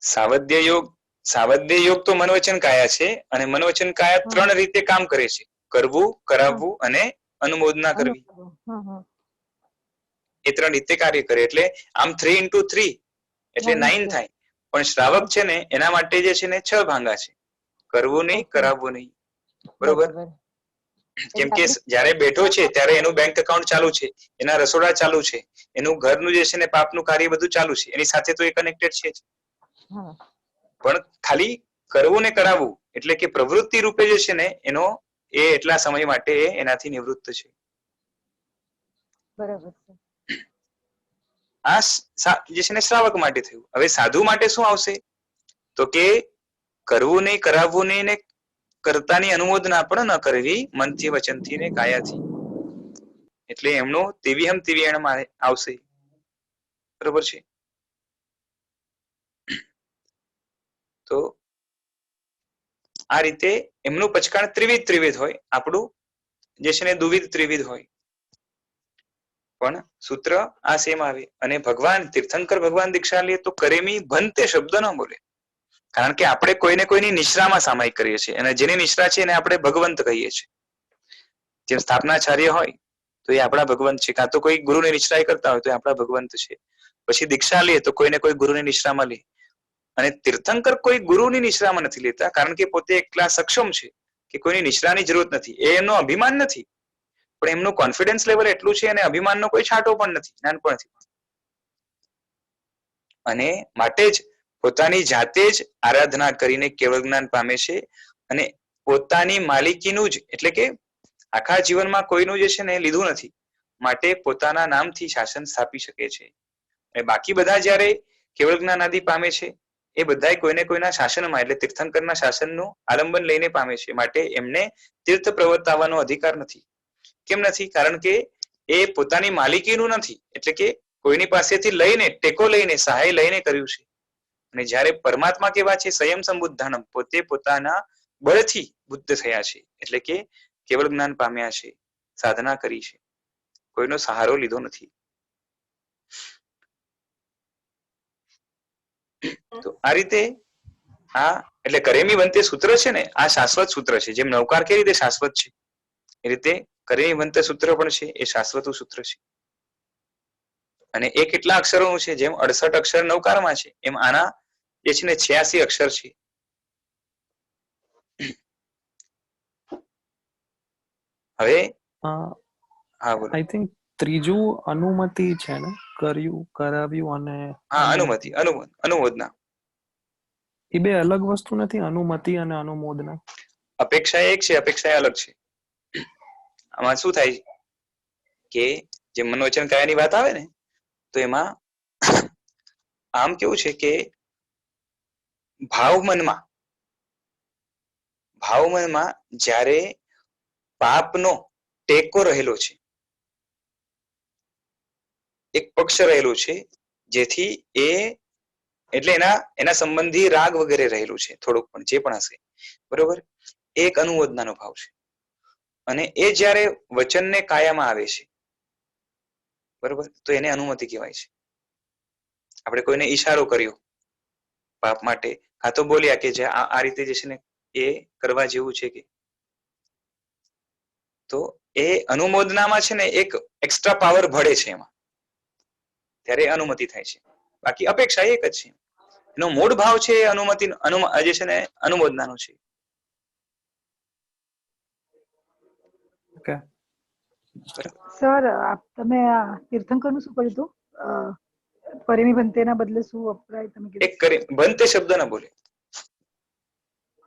સાવધ્ય યોગ તો મનોવચન કાયા છે અને મનોવચન કાયા 3 રીતે કામ કરે છે. કરવું, કરાવવું અને અનુમોદના કરવી. એ 3 રીતે કાર્ય કરે એટલે આમ 3 into 3 એટલે 9 થાય. પણ શ્રાવક છે ને એના માટે જે છે ને 6 ભાંગા છે. કરવું નહીં, કરાવવું નહીં. બરોબર. કેમ કે જયારે બેઠો છે ત્યારે એનું બેંક એકાઉન્ટ ચાલુ છે, એના રસોડા ચાલુ છે, એનું ઘરનું જે છે ને પાપનું કાર્ય બધું ચાલુ છે, એની સાથે તો એ કનેક્ટેડ છે જ. પણ ખાલી કરવું ને કરાવવું એટલે કે પ્રવૃત્તિ રૂપે જે છે ને એનો એ એટલા સમય માટે એનાથી નિવૃત્ત છે. બરાબર. આ જે છે ને શ્રાવક માટે થયું. હવે સાધુ માટે શું આવશે? તો કે કરવું નહીં, કરાવવું નહીં ને કર્તાની અનુમોદના પણ ન કરવી મનથી, વચનથી ને કાયાથી. એટલે એમનો તેવીહમ તેવીહમ આવશે. બરોબર છે. તો આ રીતે એમનું પચકાણ ત્રિવિધ હોય, આપણું જે છે ને દ્વિવિધ ત્રિવિધ હોય. પણ સૂત્ર આ સેમ આવે. અને ભગવાન તીર્થંકર ભગવાન દીક્ષા લે તો કરેમી ભંતે શબ્દ ન બોલે. કારણ કે આપણે કોઈને કોઈની નિશ્રામાં સામાયિક કરીએ છીએ અને જેની નિશ્રા છે એને આપણે ભગવંત કહીએ છીએ. જેમ સ્થાપનાચાર્ય હોય તો એ આપણા ભગવંત છે, કાં તો કોઈ ગુરુની નિશ્રાય કરતા હોય તો એ આપણા ભગવંત છે. પછી દીક્ષા લે તો કોઈને કોઈ ગુરુની નિશ્રામાં લે. અને તીર્થંકર કોઈ ગુરુની નિશ્રામાં નથી લેતા કારણ કે પોતે એકલા સક્ષમ છે કે કોઈની નિશ્રાની જરૂરત નથી. એ એમનો અભિમાન નથી, પણ એમનું કોન્ફિડન્સ લેવલ એટલું છે અને અભિમાનનો કોઈ છાંટો પણ નથી નાનપણથી. અને માટે જ પોતાની જાતે જ આરાધના કરીને કેવળ જ્ઞાન પામે છે અને પોતાની માલિકીનું જ એટલે કે આખા જીવનમાં કોઈનું જે છે ને લીધું નથી, માટે પોતાના નામથી શાસન સ્થાપી શકે છે. અને બાકી બધા જયારે કેવળ જ્ઞાન આદિ પામે છે એ બધા કોઈને કોઈના શાસનમાં એટલે તીર્થંકરના શાસનનું આલંબન લઈને પામે છે. માટે એમને તીર્થ પ્રવર્તાવવાનો અધિકાર નથી. કેમ નથી? કારણ કે એ પોતાની માલિકીનું નથી, એટલે કે કોઈની પાસેથી લઈને ટેકો લઈને સહાય લઈને કર્યું છે. અને જયારે પરમાત્મા કેવા છે? સંયમ સંબુદ્ધાનમ, પોતે પોતાના બળથી બુદ્ધ થયા છે, એટલે કે કેવળ જ્ઞાન પામ્યા છે, સાધના કરી છે, કોઈનો સહારો લીધો નથી. તો આ રીતે આ એટલે કરેમી વંતે સૂત્ર છે ને આ શાશ્વત સૂત્ર છે. જેમ નવકાર કેવી રીતે શાશ્વત છે એ રીતે કરેમી વંતે સૂત્ર પણ છે એ શાશ્વતું સૂત્ર છે. અને એ કેટલા અક્ષરોનું છે? જેમ 68 અક્ષર નવકારમાં છે એમ આના જે છે ને 86 અક્ષર છે. હવે હા બોલો. આઈ થિંક ત્રીજું અનુમતિ છે ને, કર્યું, કરાવ્યું અને અનુમતિ, અનુમોદના. એ 2 અલગ વસ્તુ નથી? અનુમતિ અને અનુમોદના. અપેક્ષા એક છે, અપેક્ષા અલગ છે. આમાં શું થાય કે જે મનોવચન કાયાની વાત આવે ને તો એમાં આમ કેવું છે કે ભાવમનમાં જ્યારે પાપનો ટેકો રહેલો છે, એક પક્ષ રહેલો છે, જેથી એ એટલે એના સંબંધી રાગ વગેરે રહેલું છે થોડુંક પણ જે પણ હશે, બરોબર, એક અનુમોદનાનો ભાવ છે. અને એ જ્યારે વચનને કાયામાં આવે છે, બરોબર, તો એને અનુમતિ કહેવાય છે. આપણે કોઈને ઈશારો કર્યો પાપ માટે, કાં તો બોલ્યા કે જે આ રીતે જે છે ને એ કરવા જેવું છે કે, તો એ અનુમોદનામાં છે ને એક એક્સ્ટ્રા પાવર ભળે છે એમાં, ત્યારે અનુમતિ થાય છે. બાકી અપેક્ષા એક જ છે. એનો મૂળ ભાવ છે અનુમતિ જે છે ને અનુમોદનાનો છે. સર તમે તીર્થંકરનું શું કર્યું હતું? કરેમી ભંતેના બદલે શું વપરાય? તમે એક કરે ભંતે શબ્દ ના બોલે.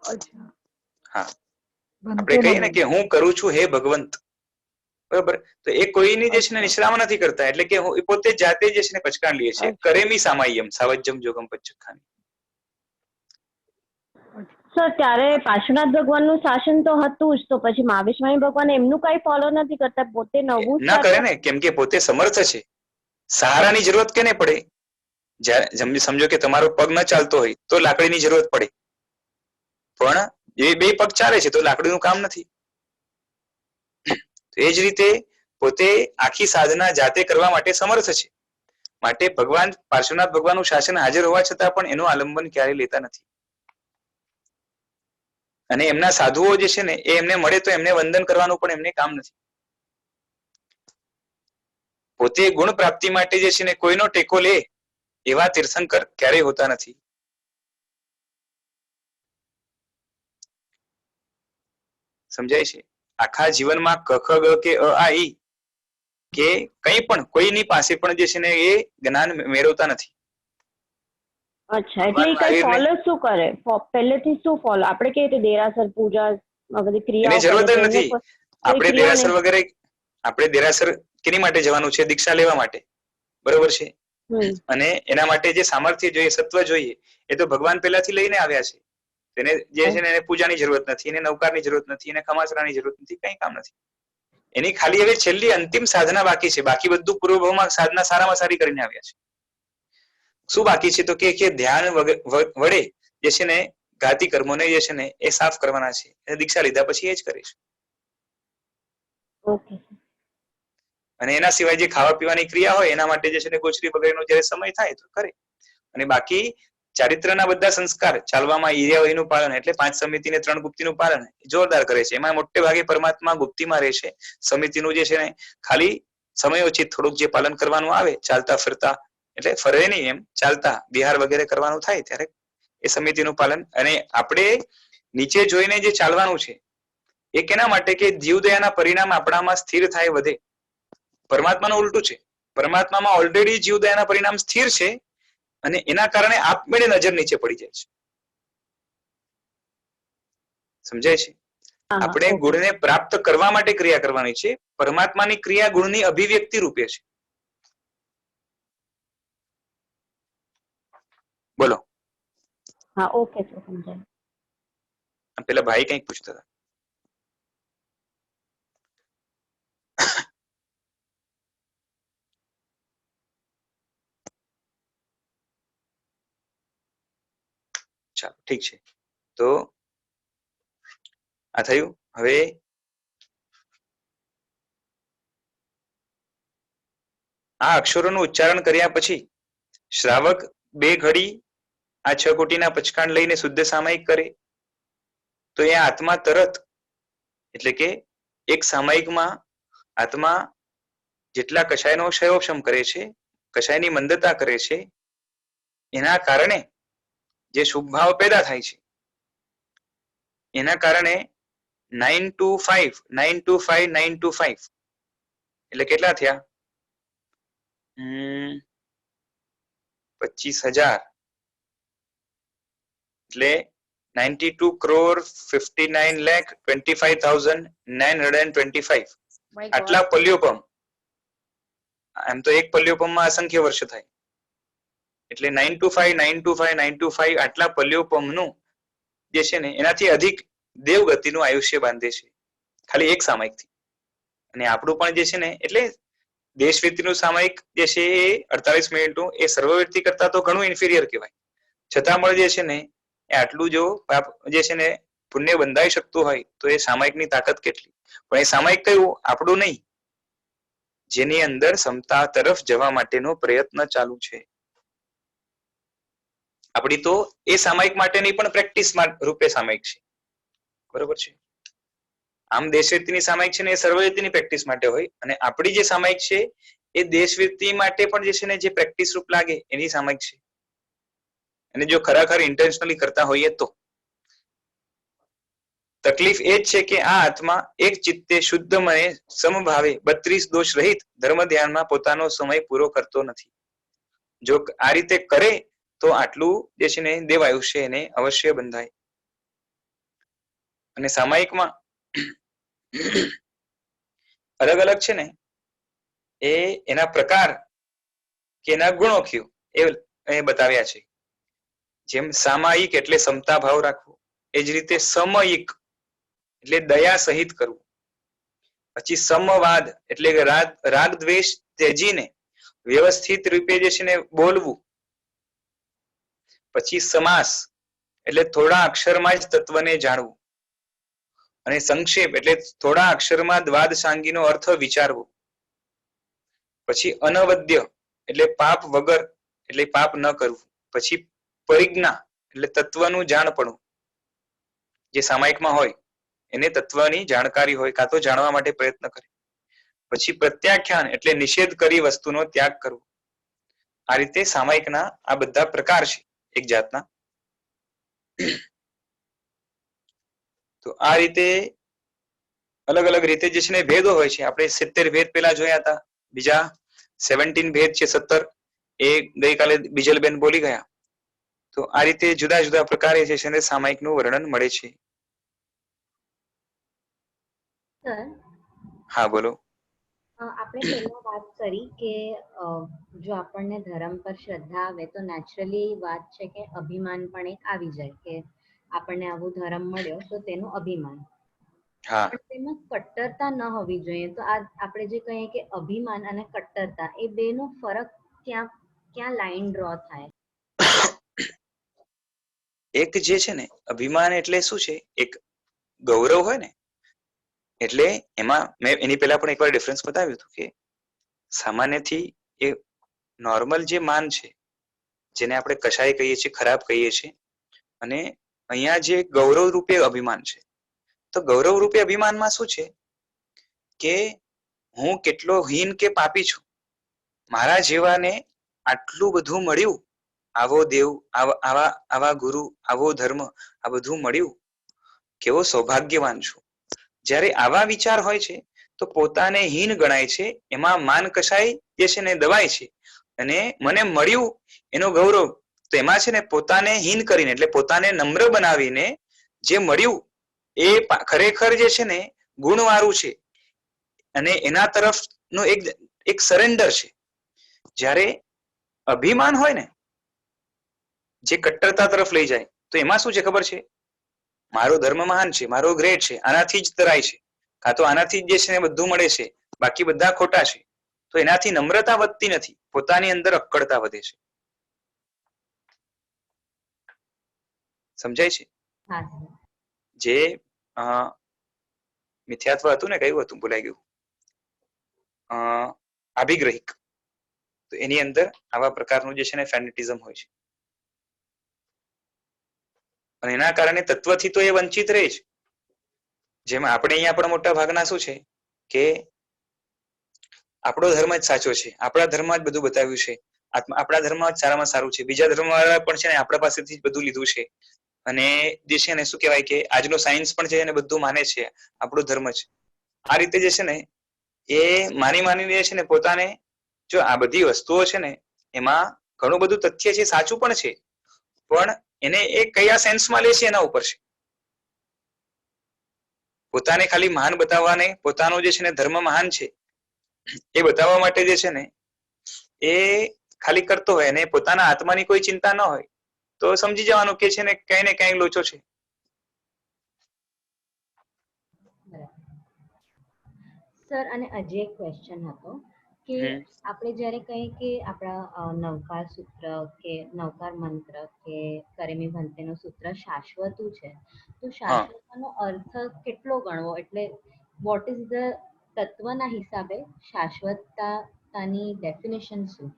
અચ્છા, હા, આપણે કહીએ ને કે હું કરું છું હે ભગવંત, બરોબર. તો એ કોઈની જે છે ને નિશ્રામ નથી કરતા, એટલે કે એ પોતે જાતે જે છે ને પચકાણ લે છે. કરેમી સામાયમ સાવજ્યમ જોગમ પચખાની. સર ત્યારે પાર્શ્વનાથ ભગવાનનું શાસન તો હતું જ, તો પછી મહાવીર સ્વામી ભગવાન એમનું કઈ ફોલો નથી કરતા, પોતે નવું ના કરે ને, કેમ કે પોતે સમર્થ છે. સહારાની જરૂરત કેને પડે? જ્યારે સમજો કે તમારો પગ ન ચાલતો હોય તો લાકડીની જરૂરત પડે, પણ એ બે પગ ચાલે છે તો લાકડીનું કામ નથી. એ જ રીતે પોતે આખી સાધના જાતે કરવા માટે સમર્થ છે. માટે ભગવાન પાર્શ્વનાથ ભગવાનનું શાસન હાજર હોવા છતાં પણ એનું આલંબન ક્યારેય લેતા નથી. અને એમના સાધુઓ જે છે ને એ એમને મળે તો એમને વંદન કરવાનું પણ એમને કામ નથી. પોતે ગુણ પ્રાપ્તિ માટે જે છે ને કોઈનો ટેકો લે એવા તીર્થંકર ક્યારેય હોતા નથી. સમજાય છે? આખા જીવનમાં ક ખ ગ કે અ આ ઈ કે કંઈ પણ કોઈની પાસે પણ જે છે ને એ જ્ઞાન મેળવતા નથી. અચ્છા, એટલે એ કઈ ફોલો શું કરે? પહેલેથી શું ફોલો? આપણે કેવી રીતે દેરાસર પૂજા બધી ક્રિયાઓ એની જરૂરત જ નથી. આપણે દેરાસર વગેરે આપણે દેરાસર કેની માટે જવાનું છે? દીક્ષા લેવા માટે, બરોબર છે. અને એના માટે જે સામર્થ્ય જોઈએ, સત્વ જોઈએ, એ તો ભગવાન પહેલાથી લઈને આવ્યા છે. તેને જે છે ને એને પૂજાની જરૂરત નથી, એને નવકારની જરૂરત નથી, એને ખમાસરાની જરૂરત નથી, કઈ કામ નથી. એની ખાલી હવે છેલ્લી અંતિમ સાધના બાકી છે. બાકી બધું પૂર્વભાવમાં સાધના સારામાં સારી કરીને આવ્યા છે. શું બાકી છે? તો કે ધ્યાન વડે જે છે ને ઘાતી કર્મોને જે છે ને એ સાફ કરવાના છે. દીક્ષા લીધા પછી એ જ કરીશ. અને એના સિવાય જે ખાવા પીવાની ક્રિયા હોય એના માટે જે છે ને ગોચરી વગેરેનો જયારે સમય થાય તો કરે. અને બાકી ચારિત્રના બધા સંસ્કાર, ચાલવામાં ઈર્યાવહીનું પાલન, એટલે 5 સમિતિને 3 ગુપ્તીનું પાલન જોરદાર કરે છે. એમાં મોટે ભાગે પરમાત્મા ગુપ્તીમાં રહે છે. સમિતિનું જે છે ને ખાલી સમયોચિત થોડુંક જે પાલન કરવાનું આવે, ચાલતા ફરતા, એટલે ફરે નહીં એમ, ચાલતા વિહાર વગેરે કરવાનું થાય ત્યારે એ સમિતિનું પાલન. અને આપણે નીચે જોઈને જે ચાલવાનું છે એ કેના માટે? કે જીવદયાના પરિણામ આપણામાં સ્થિર થાય, વધે. પરમાત્માનું ઉલટું છે. પરમાત્મામાં ઓલરેડી જીવદયાના પરિણામ સ્થિર છે અને એના કારણે આપમેળે નજર નીચે પડી જાય છે. સમજાય છે? આપણે ગુણને પ્રાપ્ત કરવા માટે ક્રિયા કરવાની છે. પરમાત્માની ક્રિયા ગુણની અભિવ્યક્તિ રૂપે છે. બોલો. હા, ઓકે સર, સમજાય. પેલા ભાઈ કંઈક પૂછતા હતા. ચાલો, ઠીક છે. તો આ થયું. હવે આ અક્ષરોનું ઉચ્ચારણ કર્યા પછી શ્રાવક 2 ઘડી આ 6 કોટીના પચકાણ લઈને શુદ્ધ સામાયિક કરે તો એ આત્મા તરત, એટલે કે એક સામાયિકમાં આત્મા જેટલા કષાયનો ક્ષયોક્ષમ કરે છે, કષાયની મંદતા કરે છે, એના કારણે જે શુભ ભાવ પેદા થાય છે, એના કારણે 925 એટલે કેટલા થયા? 25,000 એટલે 92,59,25,925 આટલા પલ્યોપમ. એમ તો એક પલ્યોપમમાં અસંખ્ય વર્ષ થાય, એટલે 925 આટલા પલ્યોપમનું જે છે ને એનાથી અધિક દેવગતિનું આયુષ્ય બાંધે છે ખાલી એક સામાયિકથી. અને આપણું પણ જે છે ને, એટલે દેશવ્યતિનું સામાયિક જે છે એ 48 મિનિટનું, એ સર્વવ્યતિ કરતા તો ઘણું ઇન્ફિરિયર કહેવાય. છતાં પણ જે છે ને એ આટલું જો જે છે ને પુણ્ય બંધાઈ શકતું હોય તો એ સામાયિકની તાકાત કેટલી. પણ એ સામાયિક કયું? આપણું નહીં, જેની અંદર સમતા તરફ જવા માટેનો પ્રયત્ન ચાલુ છે. આપણી તો એ સામાયિક માટેની પણ પ્રેક્ટિસ રૂપે સામાયિક છે, બરોબર છે. આમ દેશવ્યતિની સામાયિક છે ને એ સર્વવ્યતિની પ્રેક્ટિસ માટે હોય, અને આપણી જે સામાયિક છે એ દેશવ્યતિ માટે પણ જે છે ને જે પ્રેક્ટિસ રૂપ લાગે એની સામાયિક છે. અને જો ખરેખર ઇન્ટેન્શનલી કરતા હોઈએ તો. તકલીફ એ જ છે કે આ આત્મા એક ચિત્તે શુદ્ધ મને સમભાવે 32 દોષ રહિત ધર્મ ધ્યાનમાં પોતાનો સમય પૂરો કરતો નથી. જો આ રીતે કરે તો આટલું જે છે ને દેવ આયુષ્ય એને અવશ્ય બંધાય. અને સામાયિકમાં અલગ અલગ છે ને એ એના પ્રકાર કે એના ગુણો કયો એ બતાવ્યા છે. જેમ સામાયિક એટલે સમતા ભાવ રાખવો, એ જ રીતે સમયિક એટલે દયા સહિત કરવું. પછી સમવાદ એટલે કે રાગ દ્વેષ ત્યજીને વ્યવસ્થિત રૂપે જે છે ને બોલવું. પછી સમાસ એટલે થોડા અક્ષરમાં જ તત્વને જાણવું. અને સંક્ષેપ એટલે થોડા અક્ષરમાં દ્વાદ સાંગીનો અર્થ વિચારવો. પછી અનવદ્ય એટલે પાપ વગર એટલે પાપ ન કરવું. પછી પરિજ્ઞા એટલે તત્વનું જાણપણું, જે સામાયિકમાં હોય એને તત્વની જાણકારી હોય કાં તો જાણવા માટે પ્રયત્ન કરે. પછી પ્રત્યાખ્યાન એટલે નિષેધ કરી વસ્તુનો ત્યાગ કરવો. આ રીતે સામાયિકના આ બધા પ્રકાર છે એક જાતના. તો આ રીતે અલગ અલગ રીતે જે છે ને ભેદો હોય છે. આપણે 70 ભેદ પેલા જોયા હતા, બીજા 17 ભેદ છે 17 એ ગઈકાલે બીજલબેન બોલી ગયા. તો આ રીતે જુદા જુદા પ્રકારે જે છે ને સામાયિકનું વર્ણન મળે છે. સર, હા બોલો. આપણે પહેલા વાત કરી કે જો આપણને ધર્મ પર શ્રદ્ધા આવે તો નેચરલી વાત છે કે અભિમાન પણ એક આવી જાય કે આપણને આવો ધર્મ મળ્યો તો તેનું અભિમાન. હા, પણ તેમાં કટ્ટરતા ન હોવી જોઈએ. તો આ આપણે જે કહીએ કે અભિમાન અને કટ્ટરતા એ બેનો ફરક ક્યાં લાઈન ડ્રો થાય? એક જે છે ને અભિમાન એટલે શું છે, એક ગૌરવ હોય ને, એટલે એમાં મેં એની પહેલા પણ એકવાર ડિફરન્સ બતાવ્યું હતું કે સામાન્યથી એ નોર્મલ જે માન છે જેને આપણે કશાય કહીએ છીએ, ખરાબ કહીએ છીએ, અને અહીંયા જે ગૌરવ રૂપે અભિમાન છે. તો ગૌરવ રૂપે અભિમાનમાં શું છે કે હું કેટલો હીન કે પાપી છું, મારા જેવાને આટલું બધું મળ્યું, આવો દેવ, આવા ગુરુ, આવો ધર્મ, આ બધું મળ્યું, કેવો સૌભાગ્યવાન છું. જ્યારે આવા વિચાર હોય છે તો પોતાને હીન ગણાય છે, એમાં માન કશાય જે છે ને દબાય છે, અને મને મળ્યું એનો ગૌરવ. તો એમાં છે ને પોતાને હીન કરીને એટલે પોતાને નમ્ર બનાવીને જે મળ્યું એ ખરેખર જે છે ને ગુણવાળું છે, અને એના તરફનું એક સરેન્ડર છે. જ્યારે અભિમાન હોય ને જે કટ્ટરતા તરફ લઈ જાય, તો એમાં શું છે ખબર છે, મારો ધર્મ મહાન છે, મારો ગ્રેટ છે, આનાથી જ તરાય છે, કાં તો આનાથી જ જે છે ને બધું મળે છે, બાકી બધા ખોટા છે. તો એનાથી નમ્રતા વધતી નથી, પોતાની અંદર અક્કડતા વધે છે. સમજાય છે? જે મિથ્યાત્વ હતું ને, કયું હતું ભૂલાઈ ગયું, આભિગ્રહિક. તો એની અંદર આવા પ્રકારનું જે છે ને ફેનેટિઝમ હોય છે, અને એના કારણે તત્વથી તો એ વંચિત રહે છે. જેમ આપણે અહીંયા પણ મોટા ભાગના શું છે કે આપણો ધર્મ જ સાચો છે, આપણા ધર્મમાં જ બધું બતાવ્યું છે, આપણા ધર્મમાં જ સારામાં સારું છે, બીજા ધર્મવાળા પણ છે ને આપણા પાસેથી જ બધું લીધું છે, અને જે છે ને શું કહેવાય કે આજનું સાયન્સ પણ છે એને બધું માને છે, આપણો ધર્મ જ. આ રીતે જે છે ને એ માનીને છે ને પોતાને, જો આ બધી વસ્તુઓ છે ને એમાં ઘણું બધું તથ્ય છે, સાચું પણ છે, પણ એને એ કયા સેન્સમાં લે છે એના ઉપર છે. પોતાને ખાલી મહાન બતાવવાને, પોતાનો જે છે ને ધર્મ મહાન છે એ બતાવવા માટે જે છે ને એ ખાલી કરતો હોય, અને પોતાના આત્માની કોઈ ચિંતા ન હોય, તો સમજી જવાનું કે છે ને કઈ ને કઈ લોચો છે. સર, અને હજી એક ક્વેશ્ચન હતો કે આપણે જ્યારે કહીએ કે આપણા નવકાર સૂત્ર કે નવકાર મંત્ર કે કરેમી ભંતેનું સૂત્ર શાશ્વતું છે, તો શાશ્વતનો અર્થ કેટલો ગણવો? એટલે વોટ ઇઝ ધ તત્વના હિસાબે શાશ્વતતાની ડેફિનેશન શું?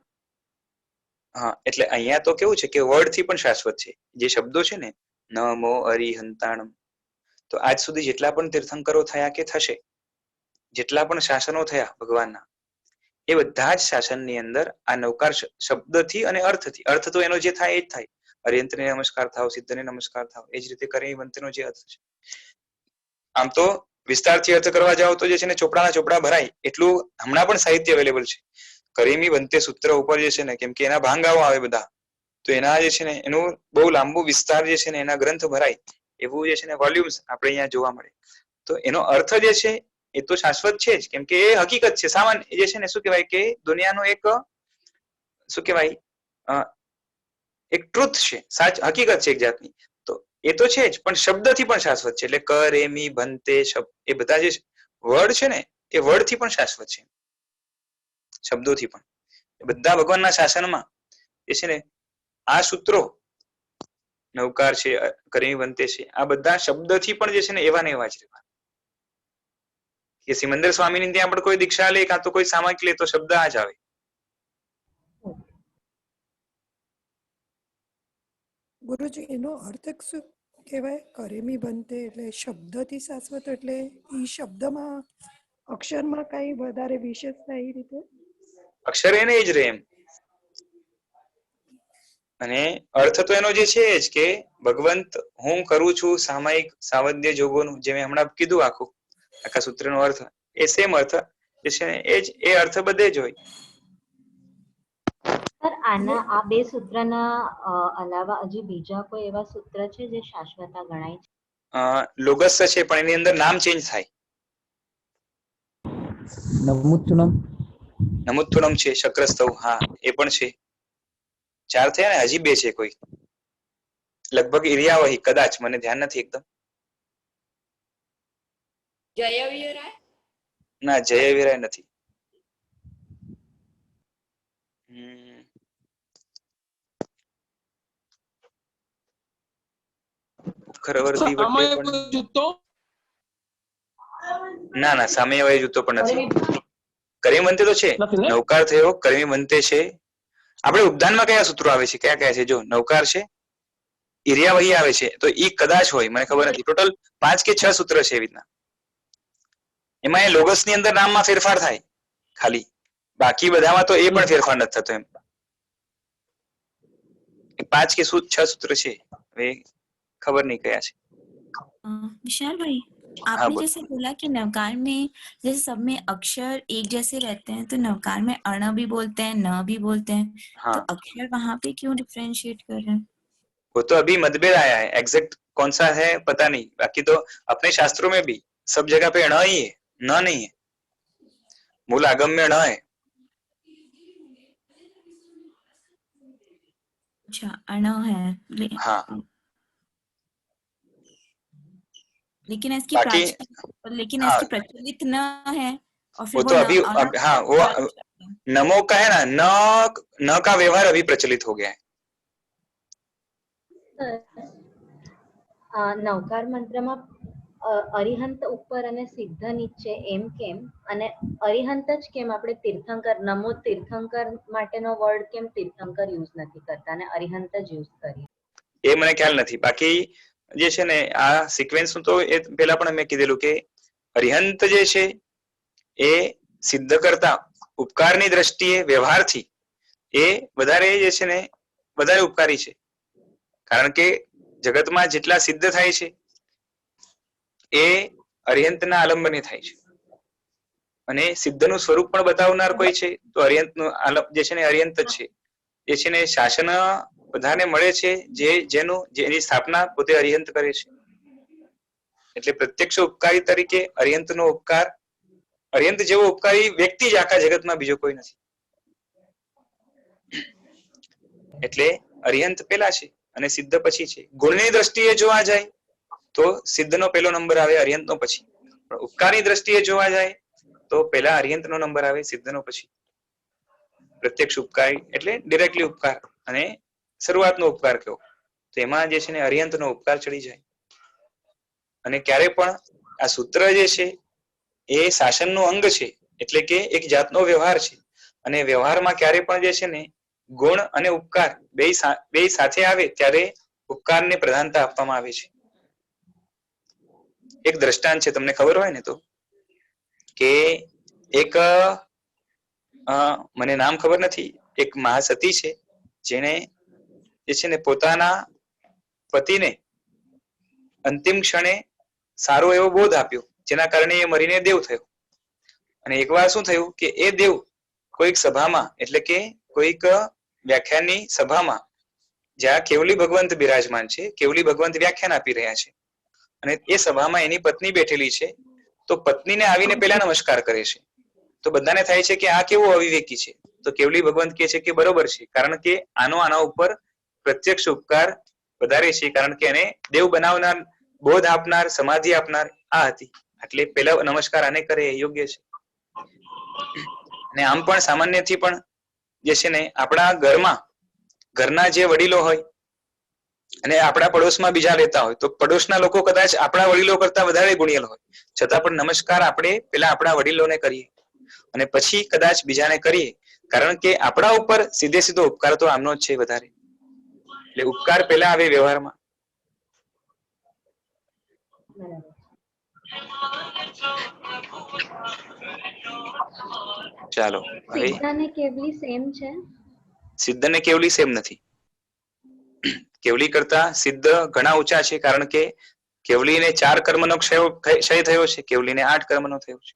હા, એટલે અહીંયા તો કેવું છે કે વર્ડ થી પણ શાશ્વત છે. જે શબ્દો છે ને નમો અરિહંતાણમ, તો આજ સુધી જેટલા પણ તીર્થંકરો થયા કે થશે, જેટલા પણ શાસનો થયા ભગવાનના, એ બધા જ શાસનની અંદર આ નવકાર શબ્દથી અને અર્થથી, અર્થ તો એનો જે થાય એ જ થાય, અરિહંતને નમસ્કાર થાવ, સિદ્ધને નમસ્કાર થાવ, એ જ રીતે કરેમી ભંતેનો જે અર્થ છે. આમ તો વિસ્તારથી અર્થ કરવા જાવ તો જે છે ને ચોપડાના ચોપડા ભરાય એટલું હમણાં પણ સાહિત્ય અવેલેબલ છે. કરેમી ભંતે સૂત્ર ઉપર જે છે ને, કેમ કે એના ભાંગાઓ આવે બધા, તો એના જે છે ને એનું બહુ લાંબુ વિસ્તાર જે છે ને એના ગ્રંથ ભરાય એવું જે છે ને વોલ્યુમ્સ આપણે અહીંયા જોવા મળે. તો એનો અર્થ જે છે એ તો શાશ્વત છે જ, કેમ કે એ હકીકત છે, સામાન્ય જે છે ને શું કહેવાય કે દુનિયાનો એક શું કહેવાય એક ટ્રુથ છે, હકીકત છે એક જાતની. તો એ તો છે જ, પણ શબ્દથી પણ શાશ્વત છે. એટલે કરેમી ભંતે શબ્દ, એ બધા જે વર્ડ છે ને એ વર્ડ થી પણ શાશ્વત છે, શબ્દોથી પણ. બધા ભગવાનના શાસનમાં એ છે ને આ સૂત્રો નવકાર છે, કરેમી ભંતે છે, આ બધા શબ્દથી પણ જે છે ને એવા ને એવા જ રહેવા. કે સિમંદર સ્વામીની ત્યાં પણ કોઈ દીક્ષા લે કાં તો કોઈ સામયિક લે તો શબ્દ આ જ આવે. ગુરુજી એનો અર્થ શું કહેવાય? કરેમી બનતે એટલે શબ્દથી શાશ્વત, એટલે ઈ શબ્દમાં અક્ષરમાં કઈ વધારે વિશેષતા એ રીતે? અક્ષર એને જ રહે એમ. અને અર્થ તો એનો જે છે જ કે ભગવંત હું કરું છું સામાયિક સાવધ્ય જોગોનું, જે મેં હમણાં કીધું આખા સૂત્રનો અર્થ, એ સેમ અર્થ જે છે ને એ જ, એ અર્થ બધે જ હોય. સર આના આ બે સૂત્રના અલાવા હજી બીજા કોઈ એવા સૂત્ર છે જે શાશ્વતા ગણાય છે? લોગસ છે પણ એની અંદર નામ ચેન્જ થાય. નમુત્થુણમ છે, શક્રસ્તવ, હા એ પણ છે. 4 થયા ને, હજી 2 છે કોઈ, લગભગ ઇરિયાવહી, કદાચ, મને ધ્યાન નથી એકદમ. જયવીરાય? ના, જયવીરાય નથી. ના ના, સામ્યવાય જૂતો પણ નથી. કરેમી ભંતે તો છે, નવકાર થયો, કરેમી ભંતે છે. આપણે ઉપદાનમાં કયા સૂત્રો આવે છે, કયા કયા છે? જો નવકાર છે, ઇરિયાવહી આવે છે, તો ઈ કદાચ હોય, મને ખબર નથી. ટોટલ 5 કે 6 સૂત્ર છે એવી રીતના. એમાં એ લોગસ ની અંદર નામમાં ફેરફાર થાય ખાલી, બાકી બધામાં તો એ પણ ફેરફાર નથી થતો એમ. 5 કે 6 સૂત્ર છે, હવે खबर नहीं कया है। विशाल भाई, आपने जैसे बोला कि नवकार में जैसे सब में अक्षर एक जैसे रहते हैं, तो नवकार में अण भी बोलते हैं, न भी बोलते हैं, हाँ। तो अक्षर वहां पे क्यों डिफरेंशिएट कर रहे हैं? वो तो अभी मतभेद आया है, एग्जैक्ट कौन सा है पता नहीं। बाकी तो अपने शास्त्रों में भी सब जगह पे ण ही है, न नहीं है। मूल आगम में ण है। अच्छा, अण है। हाँ। लेकिन इसकी हाँ, इसकी प्रचलित न है, और फिर वो तो अभी हाँ, वो नमो का है ना, न का व्यवहार अभी प्रचलित हो गया है। નવકાર મંત્રમાં અરિહંત ઉપર અને સિદ્ધ નીચે એમ કેમ, અને અરિહંત જ કેમ આપણે તીર્થંકર, નમો તીર્થંકર માટેનો વર્ડ કેમ તીર્થંકર યુઝ નથી કરતા અને અરિહંત જ યુઝ કરીએ? એ મને ખ્યાલ નથી. બાકી જે છે ને આ સિક્વેન્સ નું તો એ પહેલા પણ મેં કીધેલું કે અરિહંત જે છે એ સિદ્ધ કરતા ઉપકારની દ્રષ્ટિએ વ્યવહારથી એ વધારે જે છે ને વધારે ઉપકારી છે. કારણ કે જગતમાં જેટલા સિદ્ધ થાય છે એ અરિહંતના આલંબને થાય છે, અને સિદ્ધનું સ્વરૂપ પણ બતાવનાર કોઈ છે તો અરિહંતનું જે છે ને અરિહંત જ છે. જે છે ને શાસન બધાને મળે છે જેની સ્થાપના પોતે અરિહંત કરે છે. એટલે પ્રત્યક્ષ ઉપકારી તરીકે અરિહંતનો ઉપકાર, અરિહંત જેવો ઉપકારી વ્યક્તિ જ આખા જગતમાં બીજો કોઈ નથી. એટલે અરિહંત પેલા છે અને સિદ્ધ પછી છે. ગુણની દ્રષ્ટિએ જોવા જાય તો સિદ્ધનો પહેલો નંબર આવે, અરિહંતનો પછી. પણ ઉપકારની દ્રષ્ટિએ જોવા જાય તો પહેલા અરિહંતનો નંબર આવે, સિદ્ધનો પછી. પ્રત્યક્ષ ઉપકારી એટલે ડિરેક્ટલી ઉપકાર, અને શરૂઆતનો ઉપકાર કયો તો એમાં જે છે ને અરિહંતનો ઉપકાર ચડી જાય. અને ક્યારે પણ આ સૂત્ર જે છે એ શાસનનું અંગ છે, એટલે કે એક જાતનો વ્યવહાર છે, અને વ્યવહારમાં ક્યારે પણ જે છે ને ગુણ અને ઉપકાર બે સાથે આવે ત્યારે ઉપકારને પ્રધાનતા આપવામાં આવે છે. એક દ્રષ્ટાંત છે, તમને ખબર હોય ને તો, કે એક મને નામ ખબર નથી, એક મહાસતી છે જેને જે છે ને પોતાના પતિને અંતિમ ક્ષણે સારો એવો બોધ આપ્યો, જેના કારણે એ મરીને દેવ થયો. અને એકવાર શું થયું કે એ દેવ કોઈક સભામાં, એટલે કે કોઈક વ્યાખ્યાનની સભામાં, જ્યાં કેવલી ભગવંત બિરાજમાન છે, કેવલી ભગવંત વ્યાખ્યાન આપી રહ્યા છે, અને એ સભામાં એની પત્ની બેઠેલી છે, તો પત્નીને આવીને પેલા નમસ્કાર કરે છે. તો બધાને થાય છે કે આ કેવો અવિવેકી છે. તો કેવલી ભગવંત કહે છે કે બરોબર છે, કારણ કે આના ઉપર પ્રત્યક્ષ ઉપકાર વધારે છે, કારણ કે એને દેવ બનાવનાર, બોધ આપનાર, સમાધિ આપનાર આ હતી, એટલે પેલા નમસ્કાર આને કરે એ યોગ્ય છે. અને આમ પણ સામાન્યથી પણ જે છે ને આપણા ઘરના જે વડીલો હોય અને આપણા પડોશમાં બીજા રહેતા હોય, તો પડોશના લોકો કદાચ આપણા વડીલો કરતા વધારે ગુણિયલ હોય, છતાં પણ નમસ્કાર આપણે પેલા આપણા વડીલોને કરીએ અને પછી કદાચ બીજાને કરીએ, કારણ કે આપણા ઉપર સીધો ઉપકાર તો આમનો જ છે વધારે. એટલે ઉપકાર પેલા આવે વ્યવહારમાં. ચાલો હવે સિદ્ધ અને કેવલી સેમ છે? સિદ્ધ અને કેવલી સેમ નથી. કેવલી કરતા સિદ્ધ ઘણા ઊંચા છે, કારણ કે કેવલીને 4 કર્મનો ક્ષય થયો છે, કેવલીને 8 કર્મનો થયો છે.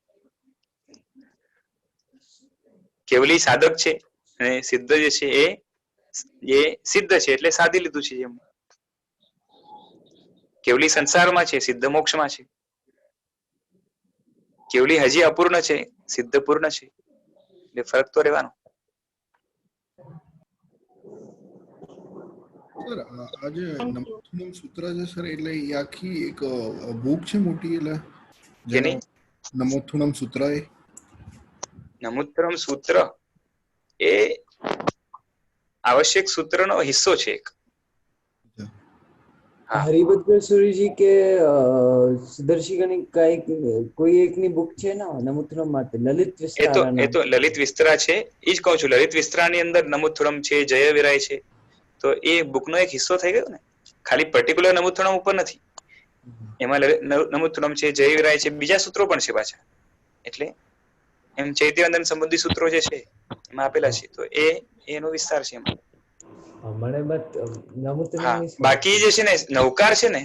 કેવલી સાધક છે અને સિદ્ધ જે છે એ સિદ્ધ છે, એટલે સાધી લીધું છે. એમ કેવલી સંસારમાં છે, સિદ્ધ મોક્ષમાં છે. કેવલી હજી અપૂર્ણ છે, સિદ્ધ પૂર્ણ છે, એટલે ફરક તો રહેવાનો. સર આ જે નમોથુનમ સૂત્ર છે સર, એટલે એ આખી એક બુક છે મોટી, એટલે જેને નમોથુનમ સૂત્ર એ નમોત્તરમ સૂત્ર એ આવશ્યક સૂત્રનો હિસ્સો છે એક. હરિભદ્ર સૂરીજી કે સુદર્શિકાની કોઈ એકની બુક છે ને નમોત્તરમ માટે, લલિત વિસ્તરા. એ તો લલિત વિસ્તરા છે, એ જ કહું છું. લલિત વિસ્તરાની અંદર નમોત્તરમ છે, જય વિરાય છે, તો એ બુકનો એક હિસ્સો થઈ ગયો ને, ખાલી પર્ટિક્યુલર નમોત્તરમ ઉપર નથી. એમાં નમોત્તરમ છે, જય વિરાય છે, બીજા સૂત્રો પણ છે પાછા. એટલે એમ ચૈત્યવંદન સંબંધી સૂત્રો જે છે એમાં આપેલા છે, તો એનો વિસ્તાર છે એમાં. બાકી જે છે ને નવકાર છે ને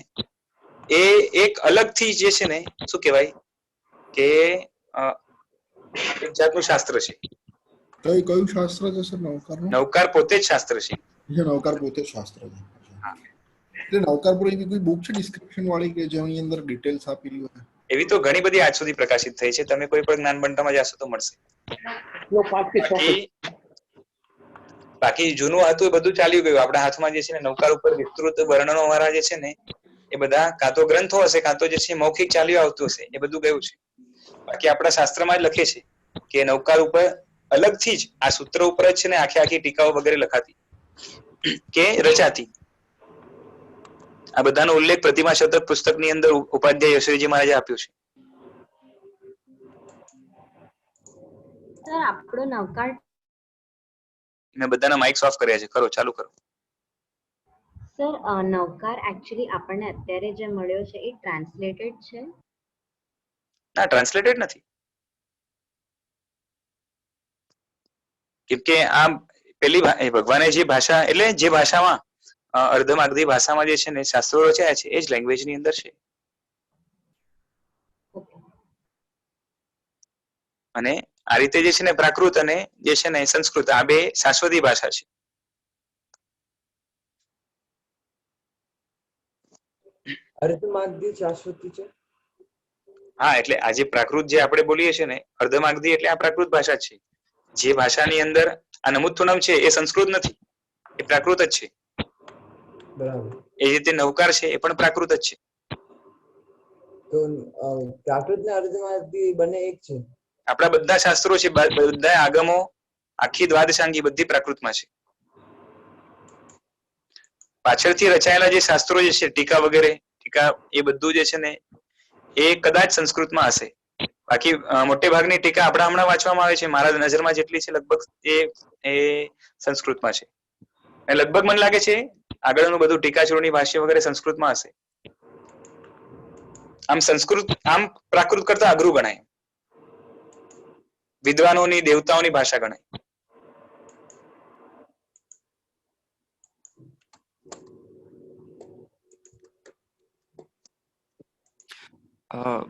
એ એક અલગથી જે છે ને શું કહેવાય કે એક જાતનું શાસ્ત્ર છે. કયું શાસ્ત્ર છે સર નવકારનું? નવકાર પોતે જ શાસ્ત્ર છે. નવકાર પોતે જ શાસ્ત્ર છે. એટલે નવકાર પર એની કોઈ બુક છે ડિસ્ક્રિપ્શન વાળી કે જેની અંદર ડિટેલ્સ આપેલી હોય? એવી તો ઘણી બધી આજ સુધી પ્રકાશિત થઈ છે, તમે કોઈ પણ જ્ઞાન ભંડારમાં જશો તો મળશે. બાકી જૂનું હતું એ બધું ચાલ્યું ગયું. આપણા હાથમાં જે છે ને નવકાર ઉપર વિસ્તૃત વર્ણનો વાળા જે છે ને એ બધા કાં તો ગ્રંથો હશે, કાં તો જે છે મૌખિક ચાલ્યું આવતું હશે, એ બધું ગયું છે. બાકી આપણા શાસ્ત્રમાં જ લખે છે કે નવકાર ઉપર અલગથી જ આ સૂત્ર ઉપર જ છે ને આખી ટીકાઓ વગેરે લખાતી કે રચાતી. આ બધાનો ઉલ્લેખ પ્રતિમા શતક પુસ્તકની અંદર ઉપાધ્યાય યશોરીજી મહારાજે આપ્યો છે. સર આપણો નવકાર, મેં બધાના માઇક્સ ઓફ કર્યા છે, કરો ચાલુ કરો. સર નવકાર એકચ્યુઅલી આપણને અત્યારે જે મળ્યો છે એ ટ્રાન્સલેટેડ છે? ના, ટ્રાન્સલેટેડ નથી. કેમ કે આ પેલી ભગવાને જે ભાષા, એટલે જે ભાષામાં અર્ધમાગધી ભાષામાં જે છે ને શાસ્ત્રો રચાયા છે એ જ લેંગ્વેજ ની અંદર છે. અને આ રીતે જે છે ને પ્રાકૃત અને જે છે ને સંસ્કૃત આ બે શાશ્વતી ભાષા છે. અર્ધમાગધી શાશ્વતી છે? હા, એટલે આજે પ્રાકૃત જે આપણે બોલીએ છીએ ને અર્ધમાગધી એટલે આ પ્રાકૃત ભાષા છે. જે ભાષાની અંદર આ નમુત્થુનમ છે એ સંસ્કૃત નથી, એ પ્રાકૃત જ છે. બરાબર. એ રીતે નવકાર છે એ પણ પ્રાકૃત જ છે. તો પ્રાકૃત ને અર્ધમાગધી બંને એક છે? આપણા બધા શાસ્ત્રો છે, બધા આગમો, આખી દ્વાદશાંગી બધી પ્રાકૃતમાં છે. પાછળથી રચાયેલા જે શાસ્ત્રો જે છે ટીકા વગેરે, ટીકા એ બધું જે છે ને એ કદાચ સંસ્કૃતમાં હશે. બાકી મોટે ભાગની ટીકા આપણા હમણાં વાંચવામાં આવે છે, મારા નજરમાં જેટલી છે લગભગ એ સંસ્કૃતમાં છે. લગભગ મને લાગે છે આગળનું બધું ટીકાચોરની ભાષ્ય વગેરે સંસ્કૃતમાં હશે. આમ સંસ્કૃત આમ પ્રાકૃત કરતા અઘરું ગણાય, વિદ્વાનોની દેવતાઓની ભાષા ગણાય.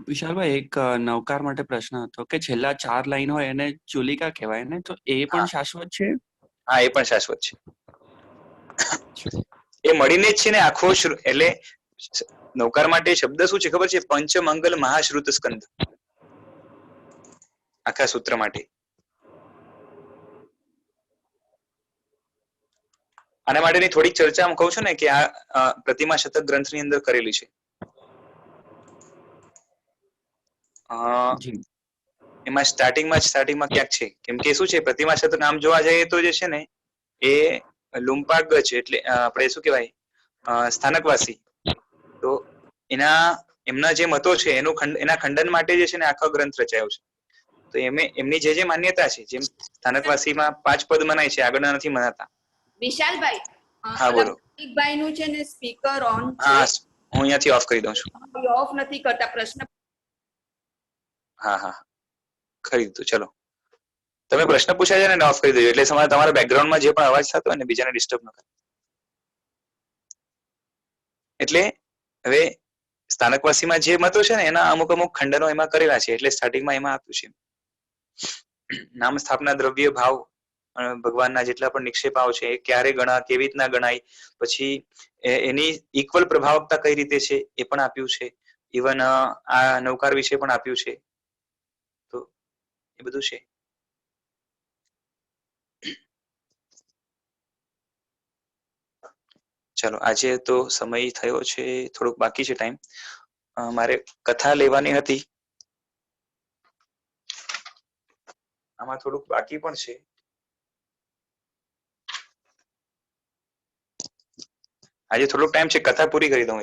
વિશાલભાઈ, એક નવકાર માટે પ્રશ્ન હતો કે છેલ્લા 4 લાઈન હોય એને ચુલિકા કહેવાય ને, તો એ પણ શાશ્વત છે? હા, એ પણ શાશ્વત છે. એ મળીને જ છે ને આખો, એટલે નવકાર માટે શબ્દ શું છે ખબર છે? પંચમંગલ મહાશ્રુત સ્કંદ. આખા સૂત્ર માટે. આના માટેની થોડીક ચર્ચા હું કહું છું ને કે આ પ્રતિમા શતક ગ્રંથની અંદર કરેલી છે. એમાં સ્ટાર્ટિંગમાં ક્યાંક છે, કેમ કે શું છે પ્રતિમા શતક નામ જોવા જઈએ તો જે છે ને એ લુમ્પાગ છે, એટલે આપણે શું કહેવાય સ્થાનકવાસી. તો એમના જે મતો છે એના ખંડન માટે જે છે ને આખો ગ્રંથ રચાયો છે. તો એમની જે માન્યતા છે, જેમ સ્થાનકવાસીમાં 5 પદ મનાય છે, આગળના નથી મનાતા. વિશાલભાઈ, હા બોલો. ભાઈ નું છે ને સ્પીકર ઓન છે. હા, હું અહીંયાથી ઓફ કરી દઉં છું. ઓફ નથી કરતા પ્રશ્ન. હા ખરી દીધું. ચલો, તમે પ્રશ્ન પૂછ્યા છે ને ઓફ કરી દેજો, એટલે તમારા બેકગ્રાઉન્ડમાં જે પણ અવાજ થતો હોય ને બીજાને ડિસ્ટર્બ ન કરે. એટલે હવે સ્થાનકવાસીમાં જે મતો છે ને એના અમુક ખંડનો એમાં કરેલા છે, એટલે સ્ટાર્ટિંગમાં એમાં આપ્યું છે નામ સ્થાપના દ્રવ્ય ભાવ ભગવાનના જેટલા પણ નિક્ષેપાઓ છે એ ક્યારે ગણા, કેવી રીતના ગણાય, પછી એની ઇક્વલ પ્રભાવકતા કઈ રીતે છે એ પણ આપ્યું છે. ઇવન આ નૌકાર વિશે પણ આપ્યું છે. તો એ બધું છે. ચલો, આજે તો સમય થયો છે, થોડુંક બાકી છે ટાઈમ. મારે કથા લેવાની હતી, આમાં થોડુંક બાકી પણ છે. આજે થોડોક ટાઈમ છે, કથા પૂરી કરી દઉં.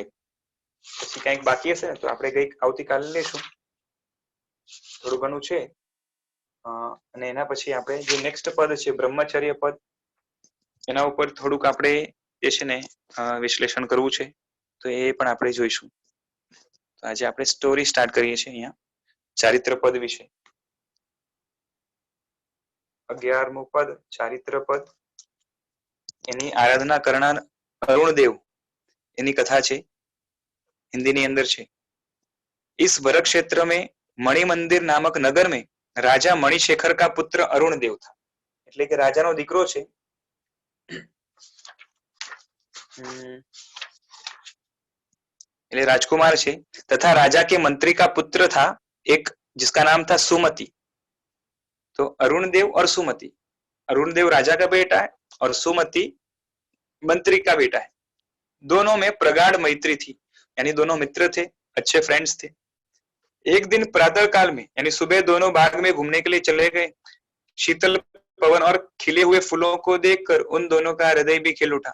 પછી કંઈક બાકી હશે ને તો આપણે કંઈક આવતીકાલે લેશું. થોડું ઘણું છે. અને એના પછી આપણે જે નેક્સ્ટ પદ છે બ્રહ્મચર્ય પદ, એના ઉપર થોડુંક આપણે જે છે ને વિશ્લેષણ કરવું છે, તો એ પણ આપણે જોઈશું. તો આજે આપણે સ્ટોરી સ્ટાર્ટ કરીએ છીએ અહીંયા ચારિત્ર પદ વિશે. 11મું પદ ચારિત્ર પદ. એની આરાધના કરનાર અરુણદેવ, એની કથા છે, हिंदी अंदर છે. इस वर क्षेत्र में मणि मंदिर नामक नगर में राजा मणिशेखर का पुत्र अरुणदेव था. એટલે કે રાજાનો દીકરો છે, એટલે राजकुमार છે, तथा राजा के मंत्री का पुत्र था एक जिसका नाम था सुमति. तो अरुणदेव और सुमति, अरुणदेव राजा का बेटा है और सुमति मंत्री का बेटा है. दोनों में प्रगाढ़ मैत्री थी, यानी दोनों मित्र थे, अच्छे फ्रेंड्स थे. एक दिन प्रातः काल में यानी सुबह दोनों बाग में घूमने के लिए चले गए. शीतल पवन और खिले हुए फूलों को देखकर उन दोनों का हृदय भी खिल उठा.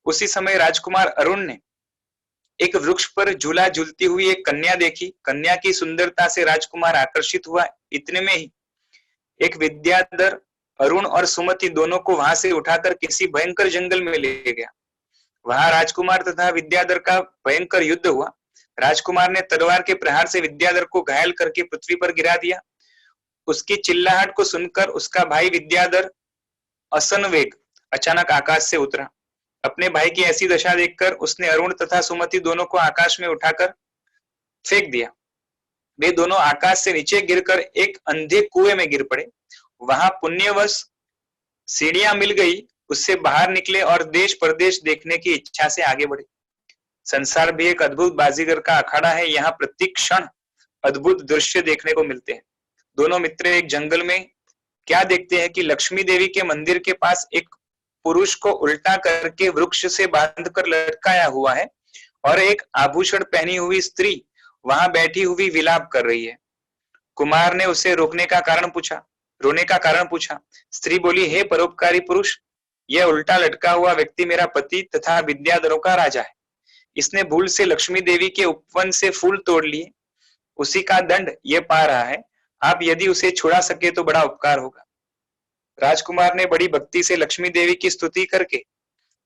उसी समय राजकुमार अरुण ने एक वृक्ष पर झूला झूलती हुई एक कन्या देखी. कन्या की सुंदरता से राजकुमार आकर्षित हुआ. इतने में ही एक विद्याधर अरुण और सुमति दोनों को वहां से उठाकर किसी भयंकर जंगल में ले गया. वहां राजकुमार तथा विद्याधर का भयंकर युद्ध हुआ. राजकुमार ने तलवार के प्रहार से विद्याधर को घायल करके पृथ्वी पर गिरा दिया. उसकी चिल्लाहट को सुनकर उसका भाई विद्याधर असनवेग अचानक आकाश से उतरा. अपने भाई की ऐसी दशा देखकर उसने अरुण तथा सुमति दोनों को आकाश में उठाकर फेंक दिया. वे दोनों आकाश से नीचे गिरकर एक अंधे कुएं में गिर पड़े. वहां पुण्यवश सीढ़ियां मिल गई. उससे बाहर निकले और देश परदेश देखने की इच्छा से आगे बढ़े. संसार भी एक अद्भुत बाजीगर का अखाड़ा है. यहाँ प्रत्येक क्षण अद्भुत दृश्य देखने को मिलते हैं. दोनों मित्र एक जंगल में क्या देखते हैं कि लक्ष्मी देवी के मंदिर के पास एक पुरुष को उल्टा करके वृक्ष से बांधकर लटकाया हुआ है और एक आभूषण पहनी हुई स्त्री वहां बैठी हुई विलाप कर रही है. कुमार ने उसे रोने का कारण पूछा. स्त्री बोली, हे परोपकारी पुरुष, यह उल्टा लटका हुआ व्यक्ति मेरा पति तथा विद्याधरों का राजा है. इसने भूल से लक्ष्मी देवी के उपवन से फूल तोड़ लिए. उसी का दंड ये पा रहा है. आप यदि उसे छुड़ा सके तो बड़ा उपकार होगा. राजकुमार ने बड़ी भक्ति से लक्ष्मी देवी की स्तुति करके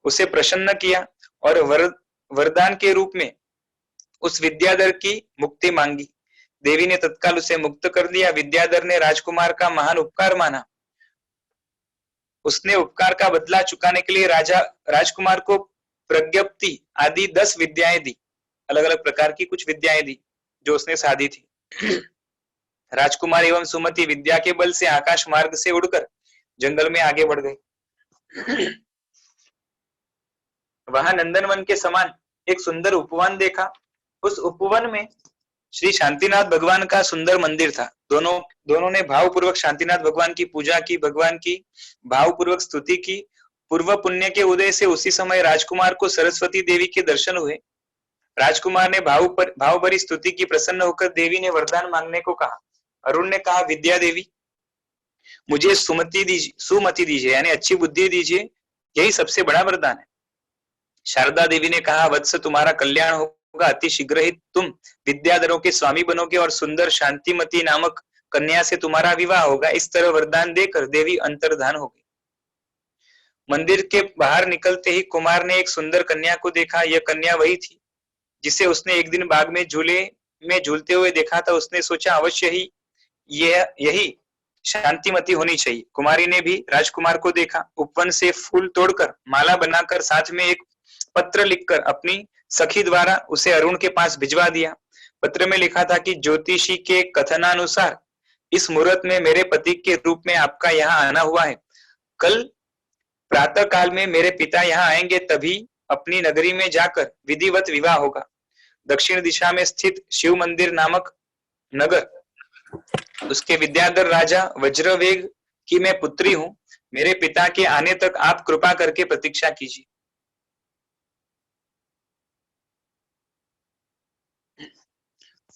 उसे प्रसन्न किया और वरदान के रूप में उस विद्याधर की मुक्ति मांगी. देवी ने तत्काल उसे मुक्त कर दिया. विद्याधर ने राजकुमार का महान उपकार माना. उसने उपकार का बदला चुकाने के लिए राजकुमार को प्रज्ञप्ति आदि 10 विद्याएं दी. अलग अलग प्रकार की कुछ विद्याएं दी जो उसने साधी थी. राजकुमार एवं सुमति विद्या के बल से आकाश मार्ग से उड़कर जंगल में आगे बढ़ गए. वहां नंदनवन के समान एक सुंदर उपवन देखा. उस उपवन में श्री शांतिनाथ भगवान का सुंदर मंदिर था. दोनों ने भावपूर्वक शांतिनाथ भगवान की पूजा की, भगवान की भावपूर्वक स्तुति की। पूर्व पुण्य के उदय से उसी समय राजकुमार को सरस्वती देवी के दर्शन हुए। राजकुमार ने भाव भरी स्तुति की। प्रसन्न होकर देवी ने वरदान मांगने को कहा। अरुण ने कहा, विद्या देवी, मुझे सुमति दीजिए, यानी अच्छी बुद्धि दीजिए, यही सबसे बड़ा वरदान है। शारदा देवी ने कहा, वत्स, तुम्हारा कल्याण होगा, अति शीघ्र ही तुम विद्याधरों के स्वामी बनोगे और सुंदर शांतिमती नामक कन्या से तुम्हारा विवाह होगा। इस तरह वरदान देकर देवी अंतर्धान हो गई। मंदिर के बाहर निकलते ही कुमार ने एक सुंदर कन्या को देखा। यह कन्या वही थी जिसे उसने एक दिन बाग में झूले में झूलते हुए देखा था। उसने सोचा, अवश्य ही यही शांतिमती होनी चाहिए। कुमारी ने भी राजकुमार को देखा। उपवन से फूल तोड़कर माला बनाकर साथ में एक पत्र लिखकर अपनी सखी द्वारा उसे अरुण के पास भिजवा दिया। पत्र में लिखा था कि ज्योतिषी के कथनानुसार इस मुहूर्त में मेरे पति के रूप में आपका यहाँ आना हुआ है। कल प्रातः काल में मेरे पिता यहाँ आएंगे, तभी अपनी नगरी में जाकर विधिवत विवाह होगा। दक्षिण दिशा में स्थित शिव मंदिर नामक नगर, उसके विद्याधर राजा वज्रवेग की मैं पुत्री हूं। मेरे पिता के आने तक आप कृपा करके प्रतीक्षा कीजिए।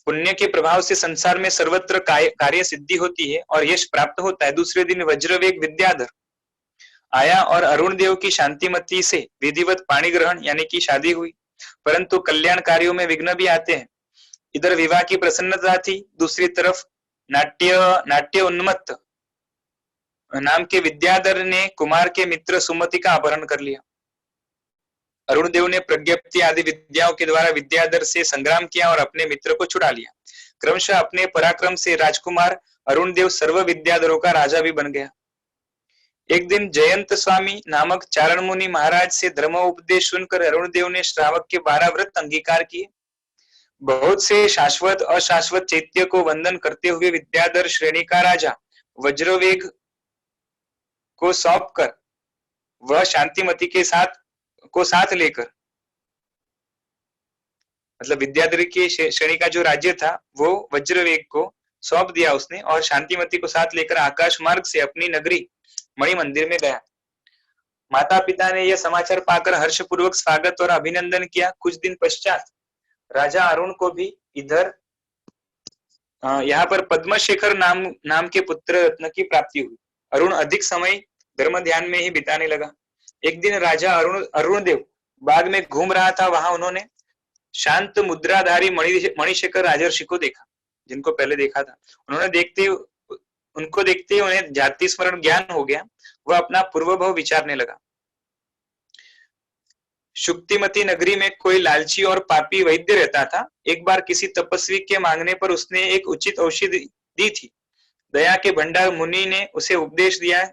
पुण्य के प्रभाव से संसार में सर्वत्र कार्य सिद्धि होती है और यश प्राप्त होता है। दूसरे दिन वज्रवेग विद्याधर आया और अरुण देव की शांतिमती से विधिवत पाणी ग्रहण यानी कि शादी हुई। परंतु कल्याण कार्यों में विघ्न भी आते हैं। इधर विवाह की प्रसन्नता थी, दूसरी तरफ नाट्य उन्मत्त नाम के विद्याधर ने कुमार के मित्र सुमति का अपहरण कर लिया। अरुण देव ने प्रज्ञप्ति आदि विद्याओं के द्वारा विद्याधर से संग्राम किया और अपने मित्र को छुड़ा लिया। क्रमशः अपने पराक्रम से राजकुमार अरुण देव सर्व विद्याधरों का राजा भी बन गया। एक दिन जयंत स्वामी नामक चारण मुनि महाराज से धर्म उपदेश सुनकर अरुण देव ने श्रावक के 12 व्रत अंगीकार किए। बहुत से शाश्वत अशाश्वत चैत्य को वंदन करते हुए विद्याधर श्रेणी का राजा वज्रवेग को सौंपकर वह शांतिमती के साथ लेकर, मतलब विद्याधर की श्रेणी का जो राज्य था वो वज्रवेग को सौंप दिया उसने और शांतिमती को साथ लेकर आकाश मार्ग से अपनी नगरी मणि मंदिर में गया। माता पिता ने यह समाचार पाकर हर्षपूर्वक स्वागत और अभिनंदन किया। कुछ दिन पश्चात राजा अरुण को भी इधर यहाँ पर पद्मशेखर नाम के पुत्र रत्न की प्राप्ति हुई। अरुण अधिक समय धर्म ध्यान में ही बिताने लगा। एक दिन राजा अरुण देव बाग में घूम रहा था। वहां उन्होंने शांत मुद्राधारी मणिशेखर राजर्षि को देखा, जिनको पहले देखा था। उनको देखते उन्हें जाति स्मरण ज्ञान हो गया। वह अपना पूर्वभव विचारने लगा। शुक्तिमती नगरी में कोई लालची और पापी वैद्य रहता था। एक बार किसी तपस्वी के मांगने पर उसने एक उचित औषधि दी थी। दया के भंडार मुनि ने उसे उपदेश दिया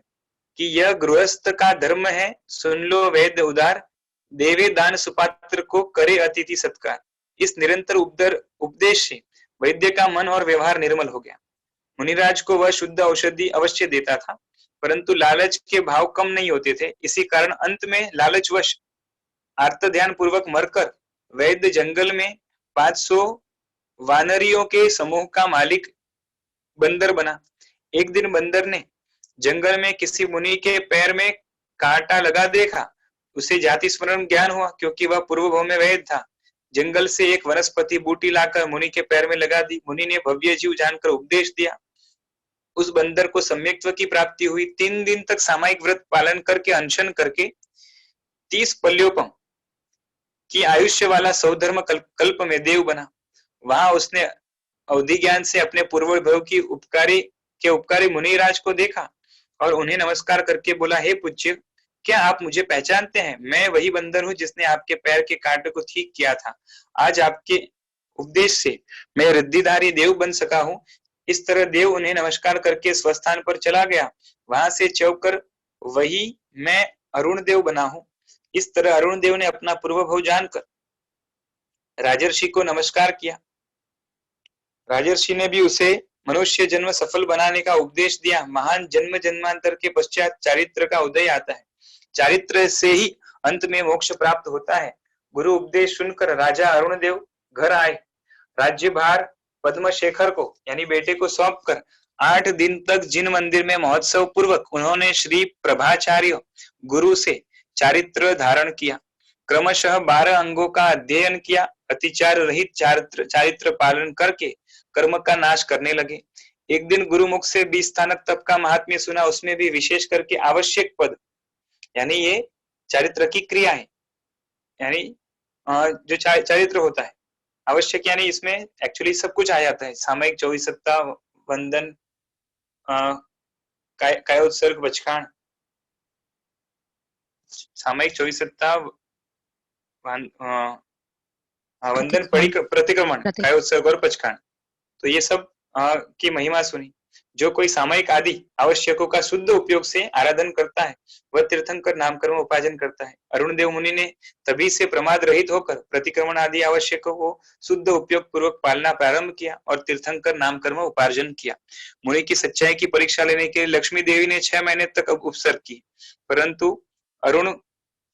कि यह गृहस्थ का धर्म है, सुन लो वैद्य उदार, देवे दान सुपात्र को करे अतिथि सत्कार। इस निरंतर उपदेश से वैद्य का मन और व्यवहार निर्मल हो गया। मुनिराज को वह शुद्ध औषधि अवश्य देता था, परंतु लालच के भाव कम नहीं होते थे। इसी कारण अंत में लालचवश आर्त ध्यान पूर्वक मरकर वैद्य जंगल में 500 वानरियों के समूह का मालिक बंदर बना। एक दिन बंदर ने जंगल में किसी मुनि के पैर में कांटा लगा देखा। उसे जाति स्मरण ज्ञान हुआ, क्योंकि वह पूर्वभव में वैद्य था। जंगल से एक वनस्पति बूटी लाकर मुनि के पैर में लगा दी। मुनि ने भव्य जीव जानकर उपदेश दिया। उस बंदर को सम्यक्त्व की प्राप्ति हुई। 3 दिन तक सामायिक व्रत पालन करके अनशन करके 30 पल्योपम की आयुष्य वाला सौधर्म कल्प में देव बना। वहां उसने अवधि ज्ञान से अपने पूर्वभव की उपकारी मुनिराज को देखा और उन्हें नमस्कार करके बोला, हे पूज्य, क्या आप मुझे पहचानते हैं? मैं वही बंदर हूं जिसने आपके पैर के कांटे को ठीक किया था। आज आपके उपदेश से मैं रिद्धिधारी देव बन सका हूं। इस तरह देव उन्हें नमस्कार करके स्वस्थान पर चला गया। वहां से चौकर वही मैं अरुण देव बना हूं। इस तरह अरुण देव ने अपना पूर्वभव जानकर राजर्षि को नमस्कार किया। राजर्षि ने भी उसे मनुष्य जन्म सफल बनाने का उपदेश दिया। महान जन्म जन्मांतर के पश्चात चारित्र का उदय आता है। चारित्र से ही अंत में मोक्ष प्राप्त होता है। गुरु उपदेश सुनकर राजा अरुण देव घर आए। राज्यभार पद्मशेखर को यानी बेटे को सौंप कर 8 दिन तक जिन मंदिर में महोत्सव पूर्वक उन्होंने श्री प्रभाचार्य गुरु से चारित्र धारण किया, क्रमशः 12 अंगों का अध्ययन किया, अतिचार रहित चारित्र पालन करके कर्म का नाश करने लगे। एक दिन गुरुमुख से 20 स्थानक तप का महात्म्य सुना, उसमें भी विशेष करके आवश्यक पद यानी ये चारित्र की क्रिया है, यानी जो चारित्र होता है आवश्यक, यानी इसमें एक्चुअली सब कुछ आ जाता है, सामयिक 24 सप्ताह, वंदन, कायोत्सर्ग, बचकान, सामयिक 24 सप्ताह, वंदन, प्रतिक्रमण, कायोत्सर्ग और बचकान। तो ये सब की महिमा सुनी। जो कोई सामयिक आदि आवश्यकों का शुद्ध उपयोग से आराधन करता है वह तीर्थंकर नाम कर्म उपार्जन करता है। अरुण देव मुनि ने तभी से प्रमाद रहित होकर प्रतिक्रमण आदि आवश्यकों को शुद्ध उपयोग पूर्वक पालना प्रारंभ किया और तीर्थंकर नाम कर्म उपार्जन किया। मुनि की सच्चाई की परीक्षा लेने के लिए लक्ष्मी देवी ने 6 महीने तक उपसर्ग की, परंतु अरुण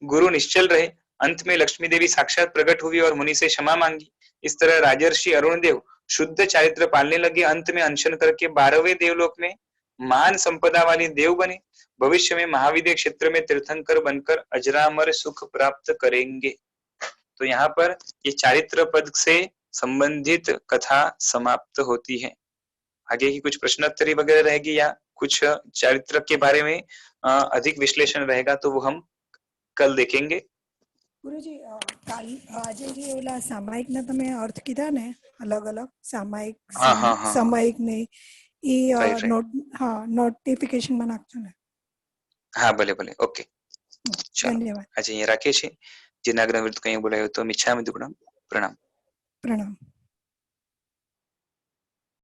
गुरु निश्चल रहे। अंत में लक्ष्मी देवी साक्षात प्रकट हुई और मुनि से क्षमा मांगी। इस तरह राजर्षि अरुण देव शुद्ध चारित्र पालने लगे। अंत में अनशन करके 12वें देवलोक में महान संपदा वाली देव बने। भविष्य में महाविद्य क्षेत्र में तीर्थंकर बनकर अजरामर सुख प्राप्त करेंगे। तो यहाँ पर ये चारित्र पद से संबंधित कथा समाप्त होती है। आगे की कुछ प्रश्नोत्तरी वगैरह रहेगी या कुछ चारित्र के बारे में अधिक विश्लेषण रहेगा तो वो हम कल देखेंगे। ગુરુજી આજે જે ઓલા સામાયિકના તમે અર્થ કીધા ને અલગ અલગ સામાયિક સામાયિક ને એ નોટિફિકેશનમાં નાખજો ને। હા ભલે ભલે, ઓકે, ધન્યવાદ। આજે અહીંયા રાખીએ છીએ। જે નાગરાવૃત કંઈ બોલાયો તો મિચ્છામિ દુક્કડમ। પ્રણામ। પ્રણામ।